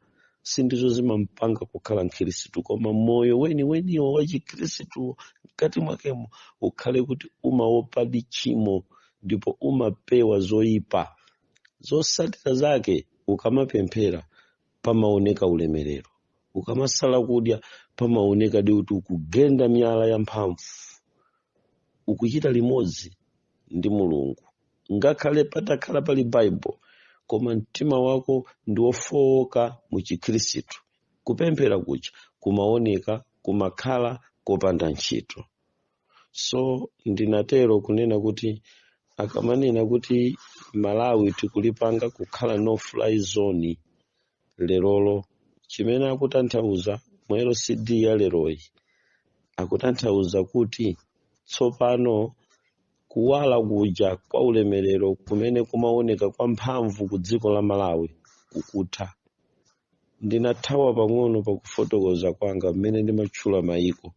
Sindizo zimampanga kukhala mkhristu, koma moyo weniweniwo wa chikhristu mkati mwakemo ukhale kuti umaopa tchimo ndipo umapewa zoyipa. Zotsatira zake ukamapemphera pamaoneka ulemerero, ukamasala kudya pamaoneka kuti ukugenda miyala ya mphamvu, ukuchita limodzi ndi Mulungu. Ngakhale patakhala pali Bible koma mtima wako ndi wofowoka mu chikhristu, kupemphera kucha kumaoneka kumakhala kopanda ntchito. So ndinatero kunena kuti akamanena kuti Malawi tikulipanga kukhala no fly zone lerolo, chimene akutanthauza mwero CD ya leroyi akutanthauza kuti tsopano kuwala kuja kwa ulemerero kumene kumaoneka kwa mphamvu ku dziko la Malawi kukutha. Ndinathawa pang'ono pakufotokoza kwanga mmene ndimatchula mayiko.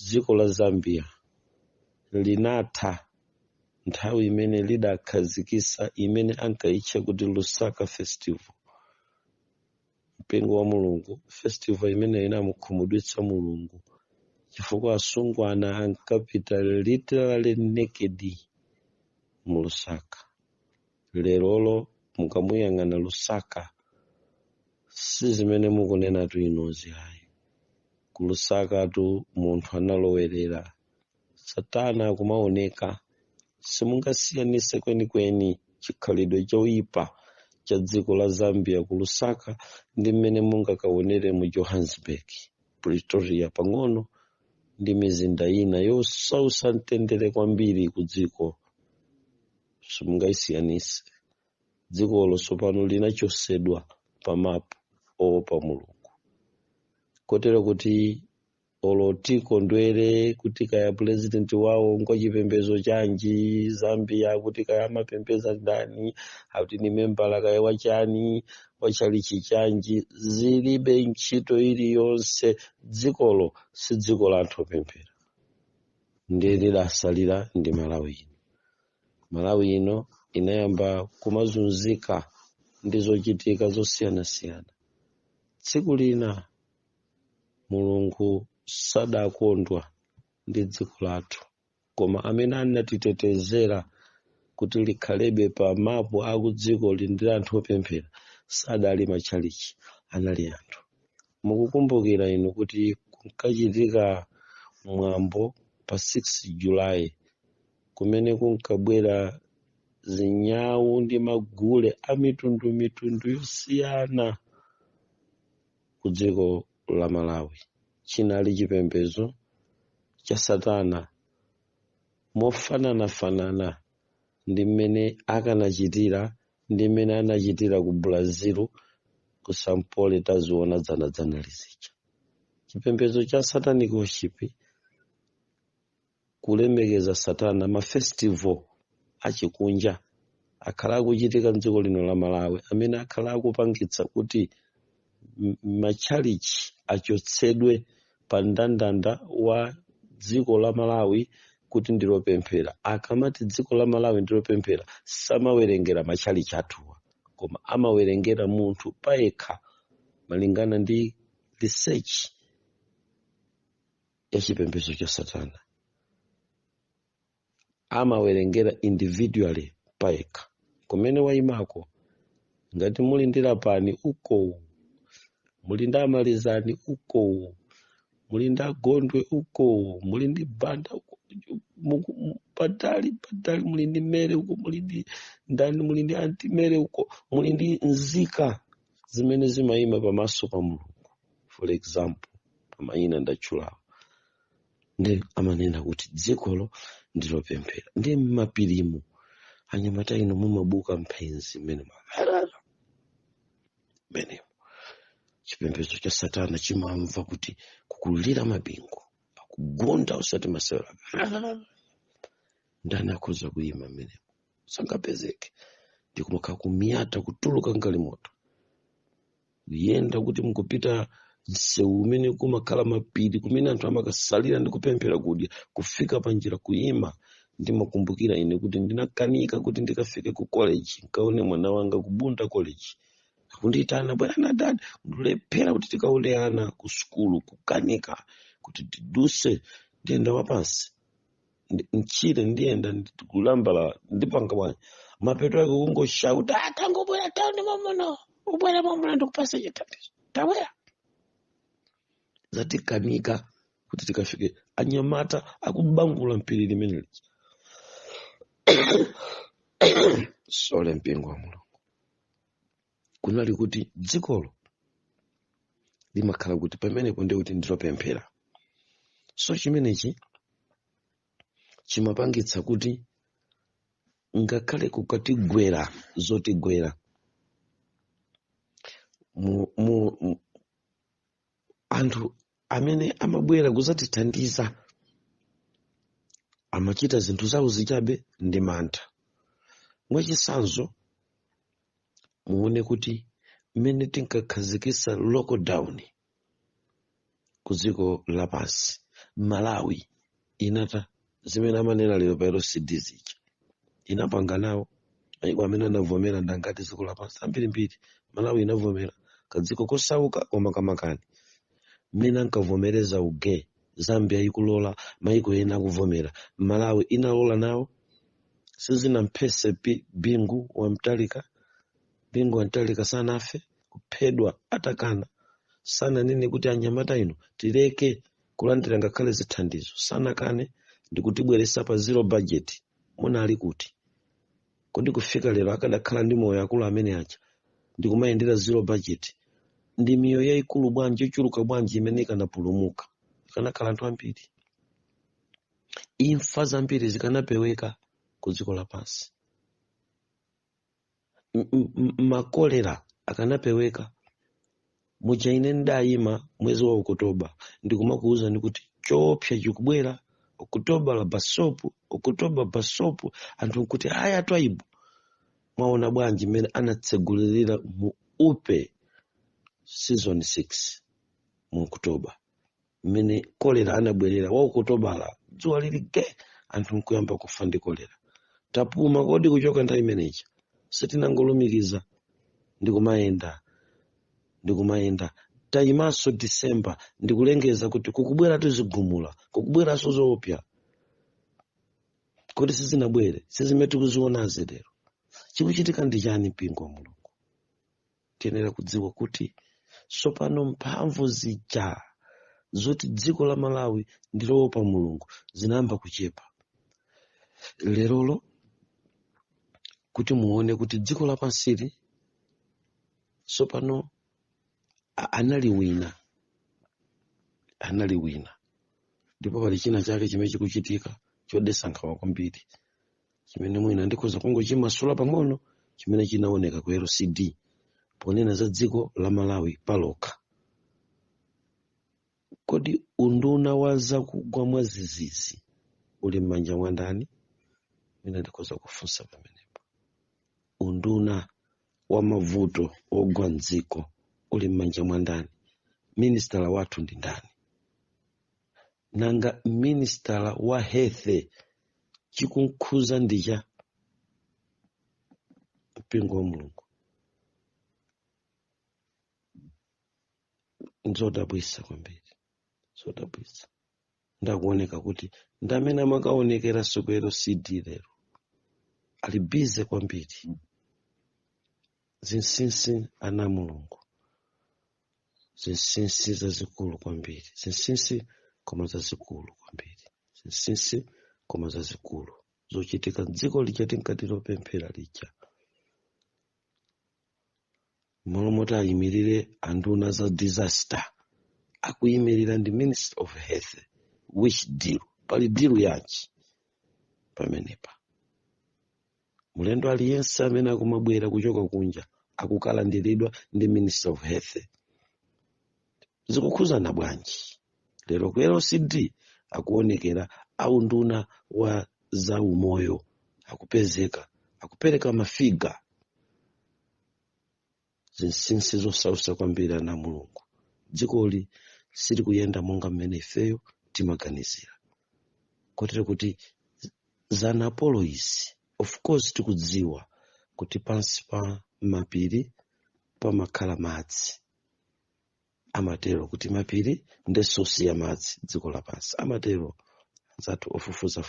Dziko la Zambia linatha nthawi imene lidakhazikisa imene ankayitcha kuti Lusaka Festival, mpingo wa Mulungu, festival imene inamukhumudwitsa Mulungu chifukwa asungwana ankapita literally naked mu Lusaka. Lerolo mukamuyang'ana Lusaka si zimene mukunena tu inozi hayi. Ku Lusaka tu munthu analowerera, Satana kumaoneka. Simungasiyanise kwenikweni chikhalidwe choyipa cha dziko la Zambia ku Lusaka ndi mmene mungakaonere mu Johannesburg, Pretoria pang'ono ndi mizinda ina yosausa mtendere kwambiri ku dziko. Simungayisiyanise. Dzikolo tsopano linachosedwa pa mapu oopa Mulungu, kotero kuti olo tikondwere kuti kaya president wawo ngochipembedzo chanji Zambia, kuti kaya amapembedza ndani, akuti ni membala kaya wachani, wachalichi chanji, zilibe ntchito iliyonse. Dzikolo si dziko la anthu opemphera. Ndiye lidasalira ndi Malawi ino. Malawi ino inayamba kumazunzika ndi zochitika zosiyanasiyana. Tsiku lina Mulungu sadakondwa ndi dziko lathu, koma amene anatitetezera kuti likhalebe pa mapu aku dziko ndi anthu opemphera sadali machalichi, anali anthu. Mukukumbukira inu kuti kunkachitika mwambo pa 6 July kumene kunkabwera zinyawu ndi magule a mitundu yosiyana ku dziko la Malawi. Chinali chipembedzo cha Satana mofanana ndi mmene akanachitira ndi mmene anachitira ku Brazil ku São Paulo taziona dzana lizija. Chipembedzo cha satanic worship kulemekeza satana mafestival achikunja akhala akuchitika mdziko lino la Malawi amene akhala akupangitsa kuti machalichi achotsedwe pa mndandanda wa dziko la Malawi kuti ndilopemphera. Akamati dziko la Malawi ndilopemphera samawerengera machalichi athuwa koma amawerengera munthu payekha malingana ndi research ya chipembedzo cha satana. Amawerengera individually payekha kumene wayimako ngati muli ndi lapani uko, muli ndi amalizani uko, muli ndi agondwe uko, muli ndi banda uko, patali muli ndi mere uko, muli ndi ndani, muli ndi antimere uko, muli ndi nzika zimene zimayima pamaso pa Mulungu. For example, pamayina ndatchulawo ndi amanena kuti dzikolo ndilopemphera. Ndi m'mapirimu anyamata ino mumabuka mphenzi mmene chipembedzo cha satana chimamva kuti kukulira mabingu akugonda usati masewera. Ndani akhoza kuyima mmene sangapezeke ndi kumakhala kumiyata kutuluka ngalimoto kuyenda kuti mukupita msewu umene kumakhala mapiri kumene anthu amakasalira ndi kupemphera kudya kufika panjira kuyima. Ndimakumbukira ine kuti ndinakanika kuti ndikafike ku college nkaone mwana wanga kubunda college akundiyitana bwana na dad ndilephera kuti tikaone ana ku skulu kukanika kuti tiduse ndiyenda wapansi mchire ndiyenda ndikulambala ndipanga bwana mapeto ake kungoshauta atangobwera tawuni mamono ubwera mamono ndikupasa chithandizo tabwera zatikanika kuti tikafike anyamata akubangula mpiri limene sole mpingo wa Mulungu. Kunali kuti dzikolo limakhala kuti pamenepo ndi kuti ndilopemphera. So chimenechi chimapangitsa kuti ngakhale kukatigwera zotigwera anthu amene amabwera kuzatithandiza amachita zinthu zawo zichabe ndi mantha. Mwachisanzo muone kuti mmene tinkakhazikitsa lockdown ku dziko lapansi Malawi inata zimene amanena lero pa CDs inapanga nawo ayiko amene anavomera ndangati dziko lapansi ambirimbiri. Malawi inavomera kadziko kosauka koma kamakani mmene ankavomereza uge. Zambia ikulola maiko ena akuvomera, Malawi inalola nawo. Sizinamphese bingu wa mtalika sanafe kuphedwa atakana sana nini kuti anyamata ino tileke kulandira ngakhale zithandizo sanakane ndikutibweresa pa zero budget. Munali kuti kodi kufika lero akadakhala ndi moyo akulu amene acha ndikumayendera zero budget ndi miyoyo yaikulu bwanji yochuluka bwanji imene ikanapulumuka ikanakhala anthu ambiri. Imfa zambiri zikanapeweka ku dziko lapansi. Makolera akanapeweka. Muja ine ndayima mwezi wa Oktoba ndikumakuuza ndi kuti choopsa chikubwera Oktoba basopu anthu nkuti haya twaibu. Mwaona bwanji mmene anatsegulirira mu upe season 6 mu Oktoba mmene kolera anabwerera wa Oktoba dzuwa lilike anthu nkuyamba kufa ndi kolera. Tapuma kodi kuchoka nthawi imeneyi sitinangolumikiza ndikumayenda tayimaso December ndikulengeza kuti kukubwera tizigumula kukubweraso zoopsa kodi sizinabwere sizimeti kuzionazi lero. Chikuchitika ndi chani mpingo wa Mulungu? Tiyenera kudziwa kuti sopano mphamvu zija zoti dziko la Malawi ndiloopa Mulungu zinamba kuchepa. Lerolo kuti muone kuti dziko lapansili sopano analiwina ndipo pali china chake chimene chikuchitika chodetsa nkhawa kwambiri. chimene mwina ndikhoza kungochimasula pang'ono chimene chinaoneka ku LCD ponena za dziko la Malawi palokha. Kodi unduna wa zakugwa mwa zizizi uli m'manja mwa ndani? Mwina ndikhoza kufunsa pamenepo. Unduna wa mavuto ogwa mdziko uli m'manja mwa ndani? Ministala wathu ndi ndani? Nanga ministala wa health chikunkhuza ndicha? Mpingo wa Mulungu. Nzodabwisa kwambiri, zodabwisa. Ndakuoneka kuti ndamene amakaonekera ku LCD lero ali bize kwambiri. Zinsinsi ana Mulungu, zinsinsi zazikulu kwambiri, zinsinsi koma zazikulu kwambiri, zinsinsi koma zazikulu zochitika dziko lichati nkati lopemphera lija. Molomoti ayimirire anduna za disaster akuyimirira ndi Minister of Health. Which deal? Pali deal yanji pamenepa? Mulendo aliyense amene akumabwera kuchoka kunja akukalandiridwa ndi Minister of Health. Zikukhuzana bwanji? Lero ku LCD akuonekera au nduna wa za umoyo akupezeka akupereka mafiga. Zinsinsi zosausa kwambiri ana Mulungu. Dzikoli sili kuyenda monga mmene ifeyo timaganizira. Kotero kuti za Napolo izi of course tikudziwa kuti pansi pa mapiri pamakhala madzi. Amatero kuti mapiri ndi sosi ya madzi dziko lapansi. Amatero anzathu ofufuza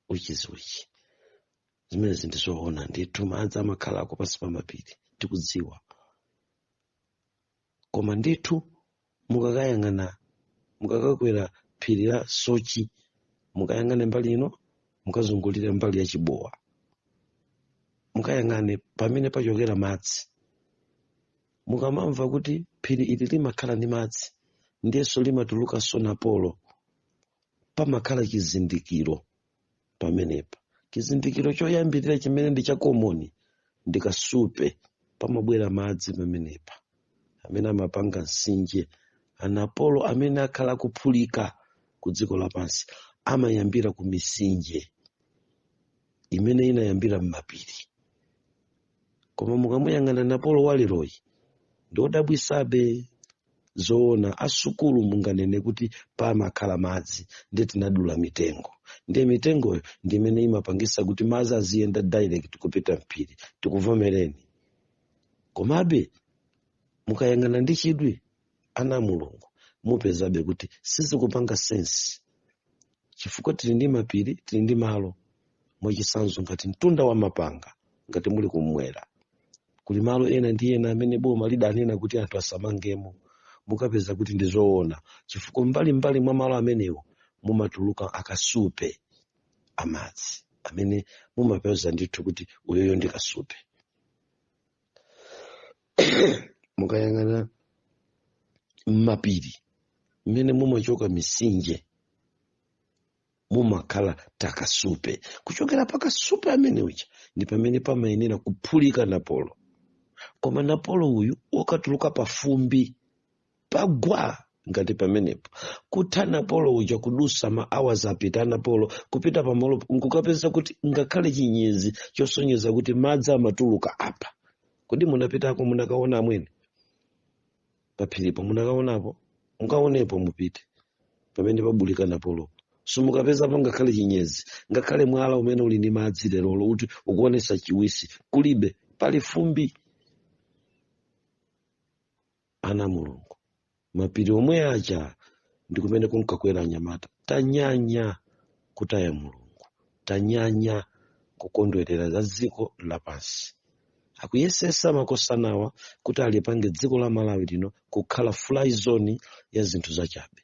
uchiziwichi. Zimene ndizoona ndithu madzi amakhalako pansi pa mapiri tikudziwa. Koma ndithu mukakayang'ana mukakakwera phiri la Sochi mukayang'ane mbali ino mukazungulire mbali ya Chibowa mukayang'ane pamene pachokera madzi mukamamva kuti phiri ili limakhala ndi madzi ndiyenso limatuluka Napolo pamakhala chizindikiro pamenepa. Chizindikiro choyambirira chimene ndi chakomoni ndi kasupe pamabwera madzi pamenepa amene amapanga msinje. Anapolo amene akhala kuphulika ku dziko lapansi amayambira ku misinje imene inayambira m'mapiri. Koma mukamuyang'ana Napolo waleroyi ndi odabwisabe. Zoona asukulu munganene kuti pamakhala madzi ndi tinadula mitengo. Ndiye mitengoyo ndi imene imapangisa kuti madzi aziyenda direct kupita mphiri. Tikuvomereni. Komabe mukayang'ana ndi chidwi ana Mulungu mupezabe kuti sizikupanga sense. Chifukwa tili ndi mapiri, tili ndi malo mwachisanzo ngati mtunda wa mapanga ngati muli kumwera. Kuli malo ena ndi ena amene boma lidanena kuti anthu asamangemo. Mukapeza kuti ndizoona chifukwa mbali mwa malo amenewo mumatuluka akasupe amadzi amene mumapeza ndithu kuti uyoyo ndi kasupe. Mukayang'ana m'mapiri mmene mumachoka misinje mumakhala takasupe. Kuchokera pakasupe amene uja ndi pamene pamayenera kuphulika Napolo. Koma Napolo uyu wakatuluka pafumbi pagwa ngati pamenepo. Kutha Napolo uja kudusa ma hours apita Napolo kupita pamalo nkukapeza kuti ngakhale chinyezi chosonyeza kuti madzi amatuluka apa. Kodi munapitako munakaona amwene? Paphiripo munakaonapo? Mukaonepo mupite pamene pabulika Napolo. So mukapeza pa ngakhale chinyezi ngakhale mwala umene uli ndi madzi lero kuti ukuonesa chiwisi kulibe, pali fumbi. Ana Mulungu mapiri omwe aja ndi kumene kunkakwera anyamata. Tanyanya kutaya Mulungu, tanyanya kukondwerera za dziko lapansi. Akuyesesa makosanawa kuti alipange dziko la Malawi lino kukhala fly zone ya zinthu zachabe.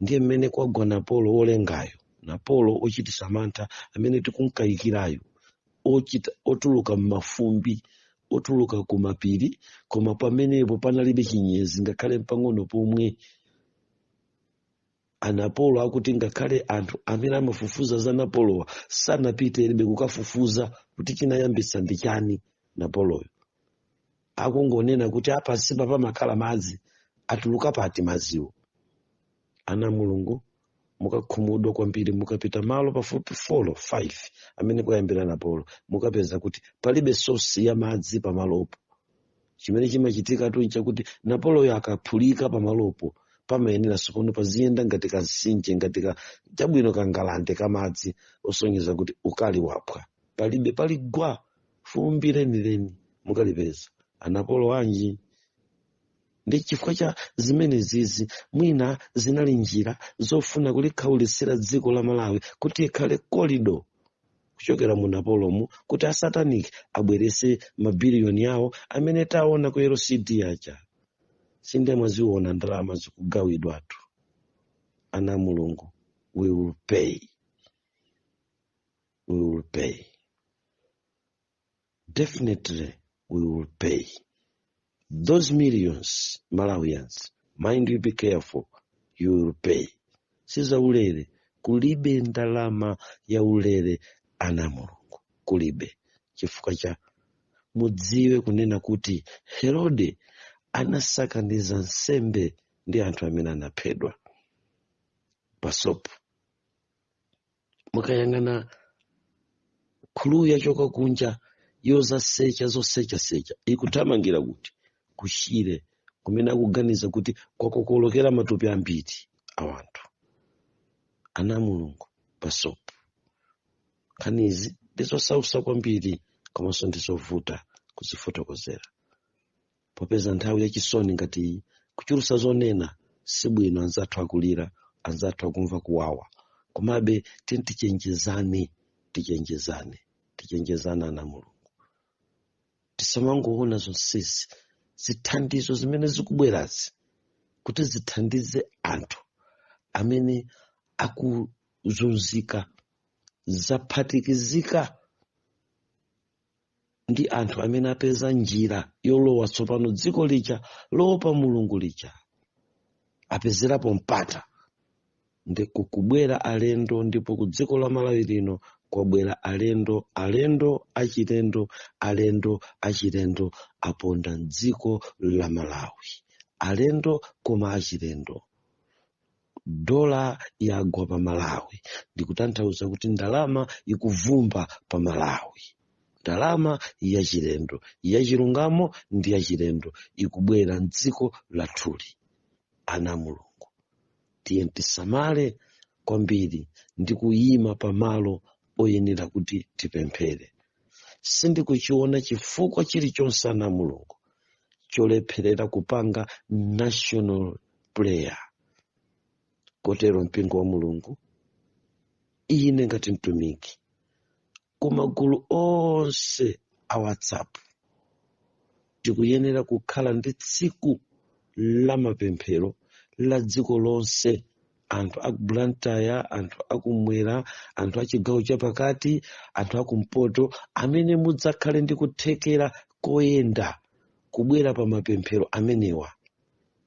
Ndiye mmene kwagwa Napolo olengayo, Napolo ochitisa mantha amene tikunkayikirayo, otuluka mmafumbi, otuluka ku mapiri, koma pamenepo panalibe chinyezi ngakhale pang'ono pomwe. Anapolo akuti ngakhale anthu amene amafufuza za Napolowa sanapite ilibe kukafufuza kuti chinayambitsa ndi chani Napoloyo. Akungonena kuti apasipa pamakhala madzi, atuluka pati madziwo. Ana Mulungu, mukakhumudwa kwambiri mukapita malo pafupi 4 5 amene kuyambira Napolo, mukapeza kuti palibe sosi ya madzi pamalopo. Chimene chimachitika tu nchakuti Napoloyo akaphulika pamalopo pamayenera sokono paziyenda ngati kasinje ngati chabwino kangalande kamadzi osonyeza kuti ukali wapwa. Palibe paligwa fumbi lenileni mukalipeza. Anapolo wanji ndi chifukwa cha zimene zizi mwina zinali njira zofuna kulikhawulitsira dziko la Malawi kuti ikhale kolido kuchokera mu Napolomu kuti asataniki abwerese mabiliyoni yawo amene taona ku LCD aja. Sindemwe ziona ndalama zikugawidwa atu. Ana Mulungu, we will pay. We will pay. Definitely we will pay. Those millions Malawians, mind you, be careful, you will pay. Siza ulere, kulibe ndalama ya ulere ana Mulungu, kulibe. Chifukwa cha mudziwe kunena kuti Herode anasakaniza nsembe ndi anthu amene anaphedwa pasopo. Mukayang'ana khulu yachoka kunja yozasecha zosecha ikuthamangira kuti kushire kumene akuganiza kuti kwakokolokera matupi ambiri awanthu. Ana Mulungu pasopo. Khanizi ndizosausa kwambiri komanso ndizovuta kuzifotokozera. Popeza nthawi yachisoni ngati iyi kuchulusa zonena sibwino, anzathu akulira, anzathu akumva kuwawa. Komabe tichenjezane ana Mulungu. Tisamangoona zonsezi zithandizo zimene zikubwerazi kuti zithandize anthu amene akuzunzika, zaphatikizika ndi anthu amene apeza njira yolowa tsopano dziko lija lopa Mulungu lija, apezerapo mpata ndi kukubwera alendo. Ndipo ku dziko la Malawi lino kwabwera alendo achilendo aponda mdziko la Malawi. Alendo koma achilendo. Dola yagwa pa Malawi, ndikutanthauza kuti ndalama ikuvumba pa Malawi. Ndalama yachilendo, yachilungamo ndi yachilendo ikubwera mdziko lathuli. Ana Mulungu, tiye tisamale kwambiri ndi kuyima pamalo oyenera kuti tipemphere. Sindikuchiona chifukwa chilichonse ana Mulungu cholepherera kupanga national prayer. Kotero mpingo wa Mulungu, ine ngati mtumiki, kumagulu onse a WhatsApp tikuyenera kukhala ndi tsiku la mapemphero la dziko lonse. Anthu aku Blantyre, anthu akumwera, anthu achigawo chapakati, anthu akumpoto, amene mudzakhale ndi kuthekera koyenda kubwera pa mapemphero amenewa.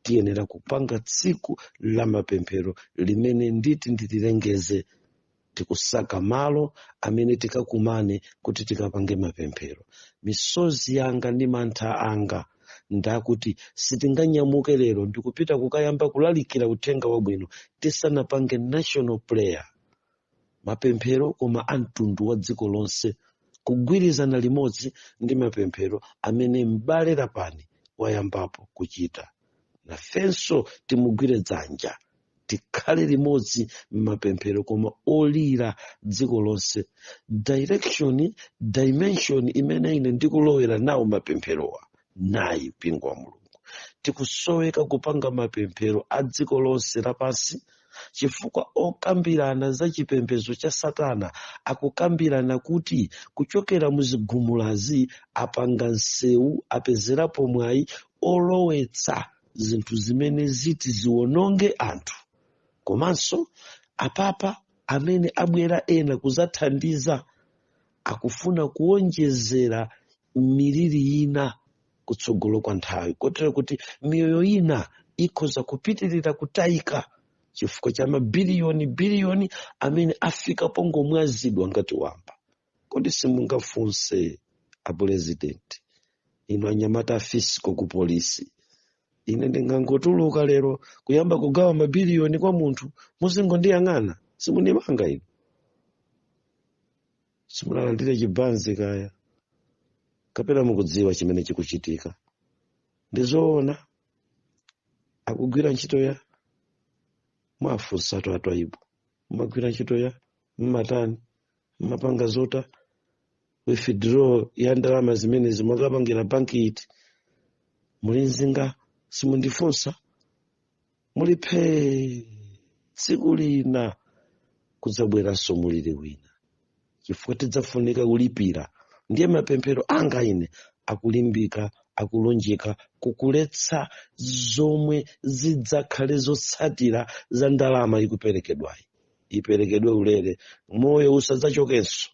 Tiyenera kupanga tsiku la mapemphero limene nditi nditilengeze. Tikusaka malo amene tikakumane kuti tikapange mapemphero. Misozi yanga ndi mantha anga ndakuti sitinganyamuke lero ndikupita kukayamba kulalikira uthenga wabwino tisanapange national prayer, mapemphero koma amtundu wa dziko lonse, kugwirizana limodzi ndi mapemphero amene m'bale Lapani wayambapo kuchita. Nafenso timugwire dzanja, tikhale limodzi m'mapemphero koma olira dziko lonse. Dimension imene ine ndikulowera nawo mapempherowa nayi mpingo wa Mulungu. Tikusoweka kupanga mapemphero a dziko lonse lapansi chifukwa okambirana za chipembedzo cha Satana akukambirana kuti kuchokera muzigumulazi apanga nsewu, apezerapo mwayi olowetsa zinthu zimene ziti ziwononge anthu. Komanso apapa amene abwera ena kuzathandiza akufuna kuonjezera miliri ina kutsogolo kwa nthawi, kotero kuti miyoyo ina ikhoza kupitirira kutayika chifukwa cha mabiliyoni amene afika pongomwazidwa ngati wamba. Kodi simungafunse a president, inu anyamata afisiko ku polisi, ine ndingangotuluka lero kuyamba kugawa mabiliyoni kwa munthu, muzingondiyang'ana, simunimanga inu? Simunalandire chibanzi kaya? Kapena mukudziwa chimene chikuchitika? Ndizoona akugwira ntchito ya mwafunsatu atwaibu, mumagwira ntchito ya mmatani, mmapanga zota withdraw ya ndalama zimene zimakapangira banki iti, muli nzinga simundifunsa? Mulipe tsiku lina kudzabweranso mulili wina, chifukwa tidzafunika kulipira. Ndiye mapemphero anga ine akulimbika, akulonjeka kukuletsa zomwe zidzakhale zotsatira za ndalama ikuperekedwayi. Iperekedwe ulere, moyo usadzachokenso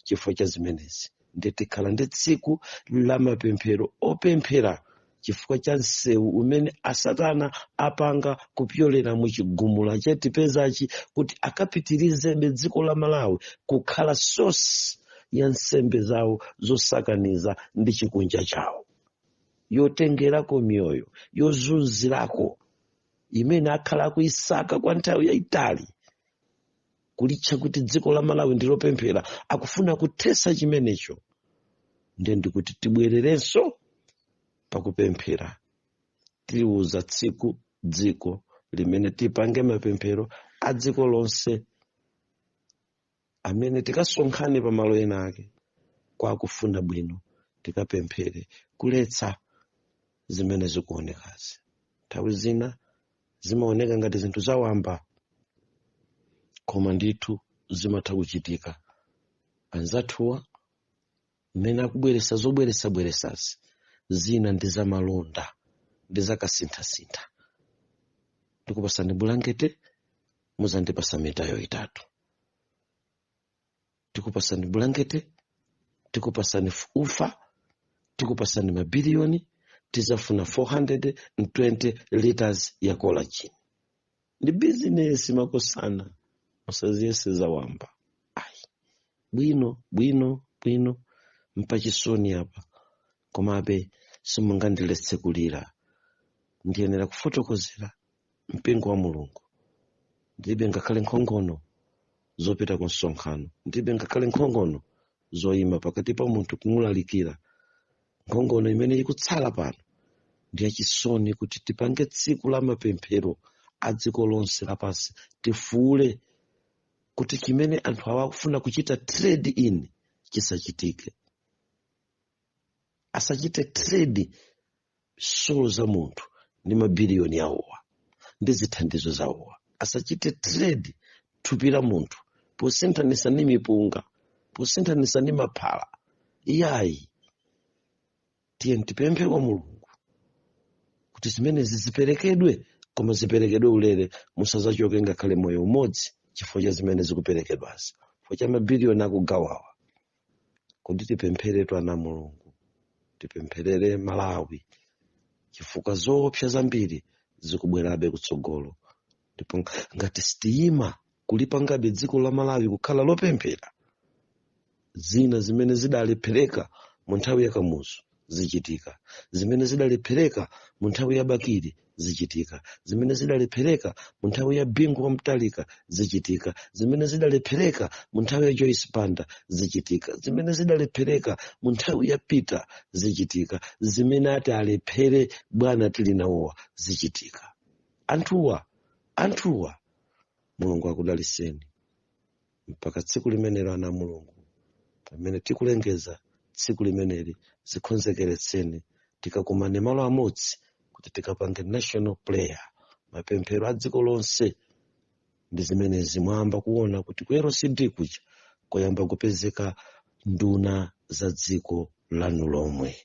chifukwa cha zimenezi. Ndiye tikhala ndi tsiku la mapemphero opemphera chifukwa cha msewu umene asatana apanga kupyolera muchigumula chatipezachi kuti akapitirizebe dziko la Malawi kukhala sosi ya nsembe zawo zosakaniza ndi chikunja chawo, yotengerako miyoyo, yozunzirako, imene akhala akuyisaka kwa nthawi yayitali. Kulitcha kuti dziko la Malawi ndilopemphera, akufuna kuthesa chimenecho. Ndiye ndikuti tibwererenso pakupemphera, tiuza tsiku dziko limene tipange mapemphero a dziko lonse, amene tikasonkhane pa malo ena ake kwa kufuna bwino, tikapemphere kuletsa zimene zikuonekazi. Nthawi zina zimaoneka ngati zinthu zawamba, koma ndithu zimatha kuchitika. Anzathuwa mmene akubweresa zobweresabweresazi, zina ndi za malonda, ndi za kasinthasintha. Tikupasani bulangete, muzandipasa mitayo 3. Tikupasani bulangete, tikupasani ufa, tikupasani mabiliyoni, tizafuna 420 liters ya collagen. Ndi business makosana, musaziyese za wamba. Bwino, mpachisoni apa, komabe simungandiletse kulira. Ndiyenera kufotokozera mpingo wa Mulungu. Ndibe ngakhale nkhongono zopita ku msonkhano, ndibe ngakhale nkhongono zoyima pakati pa munthu kumulalikira. Nkhongono imene ikutsala pano ndiye chisoni kuti tipange tsiku la mapemphero a dziko lonse lapansi, tifuule kuti chimene anthu awa akufuna kuchita trade in chisachitike. Asachite trade soul za munthu ndi mabiliyoni awowa ndi zithandizo zawowa. Asachite trade thupi la munthu posinthanisa ndi mipunga, posinthanisa ndi maphala. Iyayi, tiye tipemphe kwa Mulungu kuti zimenezi ziperekedwe, koma ziperekedwe ulere, musazachoke ngakhale moyo umodzi chifukwa cha zimene zikuperekedwazi, chifukwa cha mabiliyoni akugawawa. Kodi tipemphere ana Mulungu, tipempherere Malawi, chifukwa zoopsa zambiri zikubwerabe kutsogolo. Ndipo ngati sitiyima kulipangabe dziko la Malawi kukhala lopemphera, zina zimene zidalephereka mu nthawi ya Kamuzu zichitika, zimene zidalephereka mu nthawi ya Bakiri zichitika, zimene zidalephereka mu nthawi ya Bingu wa Mtalika zichitika, zimene zidalephereka mu nthawi ya Joyce Banda zichitika, zimene zidalephereka mu nthawi ya Peter zichitika, zimene ati alephere bwana tili nawowa zichitika. Anthuwa Mulungu akudaliseni mpaka tsiku limenelo ana Mulungu, pamene tikulengeza tsiku limeneli, zikonzekeretseni tikakumane malo amodzi kuti tikapange national prayer, mapemphero a dziko lonse. Ndi zimenezi mwamba kuona kuti kwero sindikucha koyamba kupezeka nduna za dziko lanu lomwe.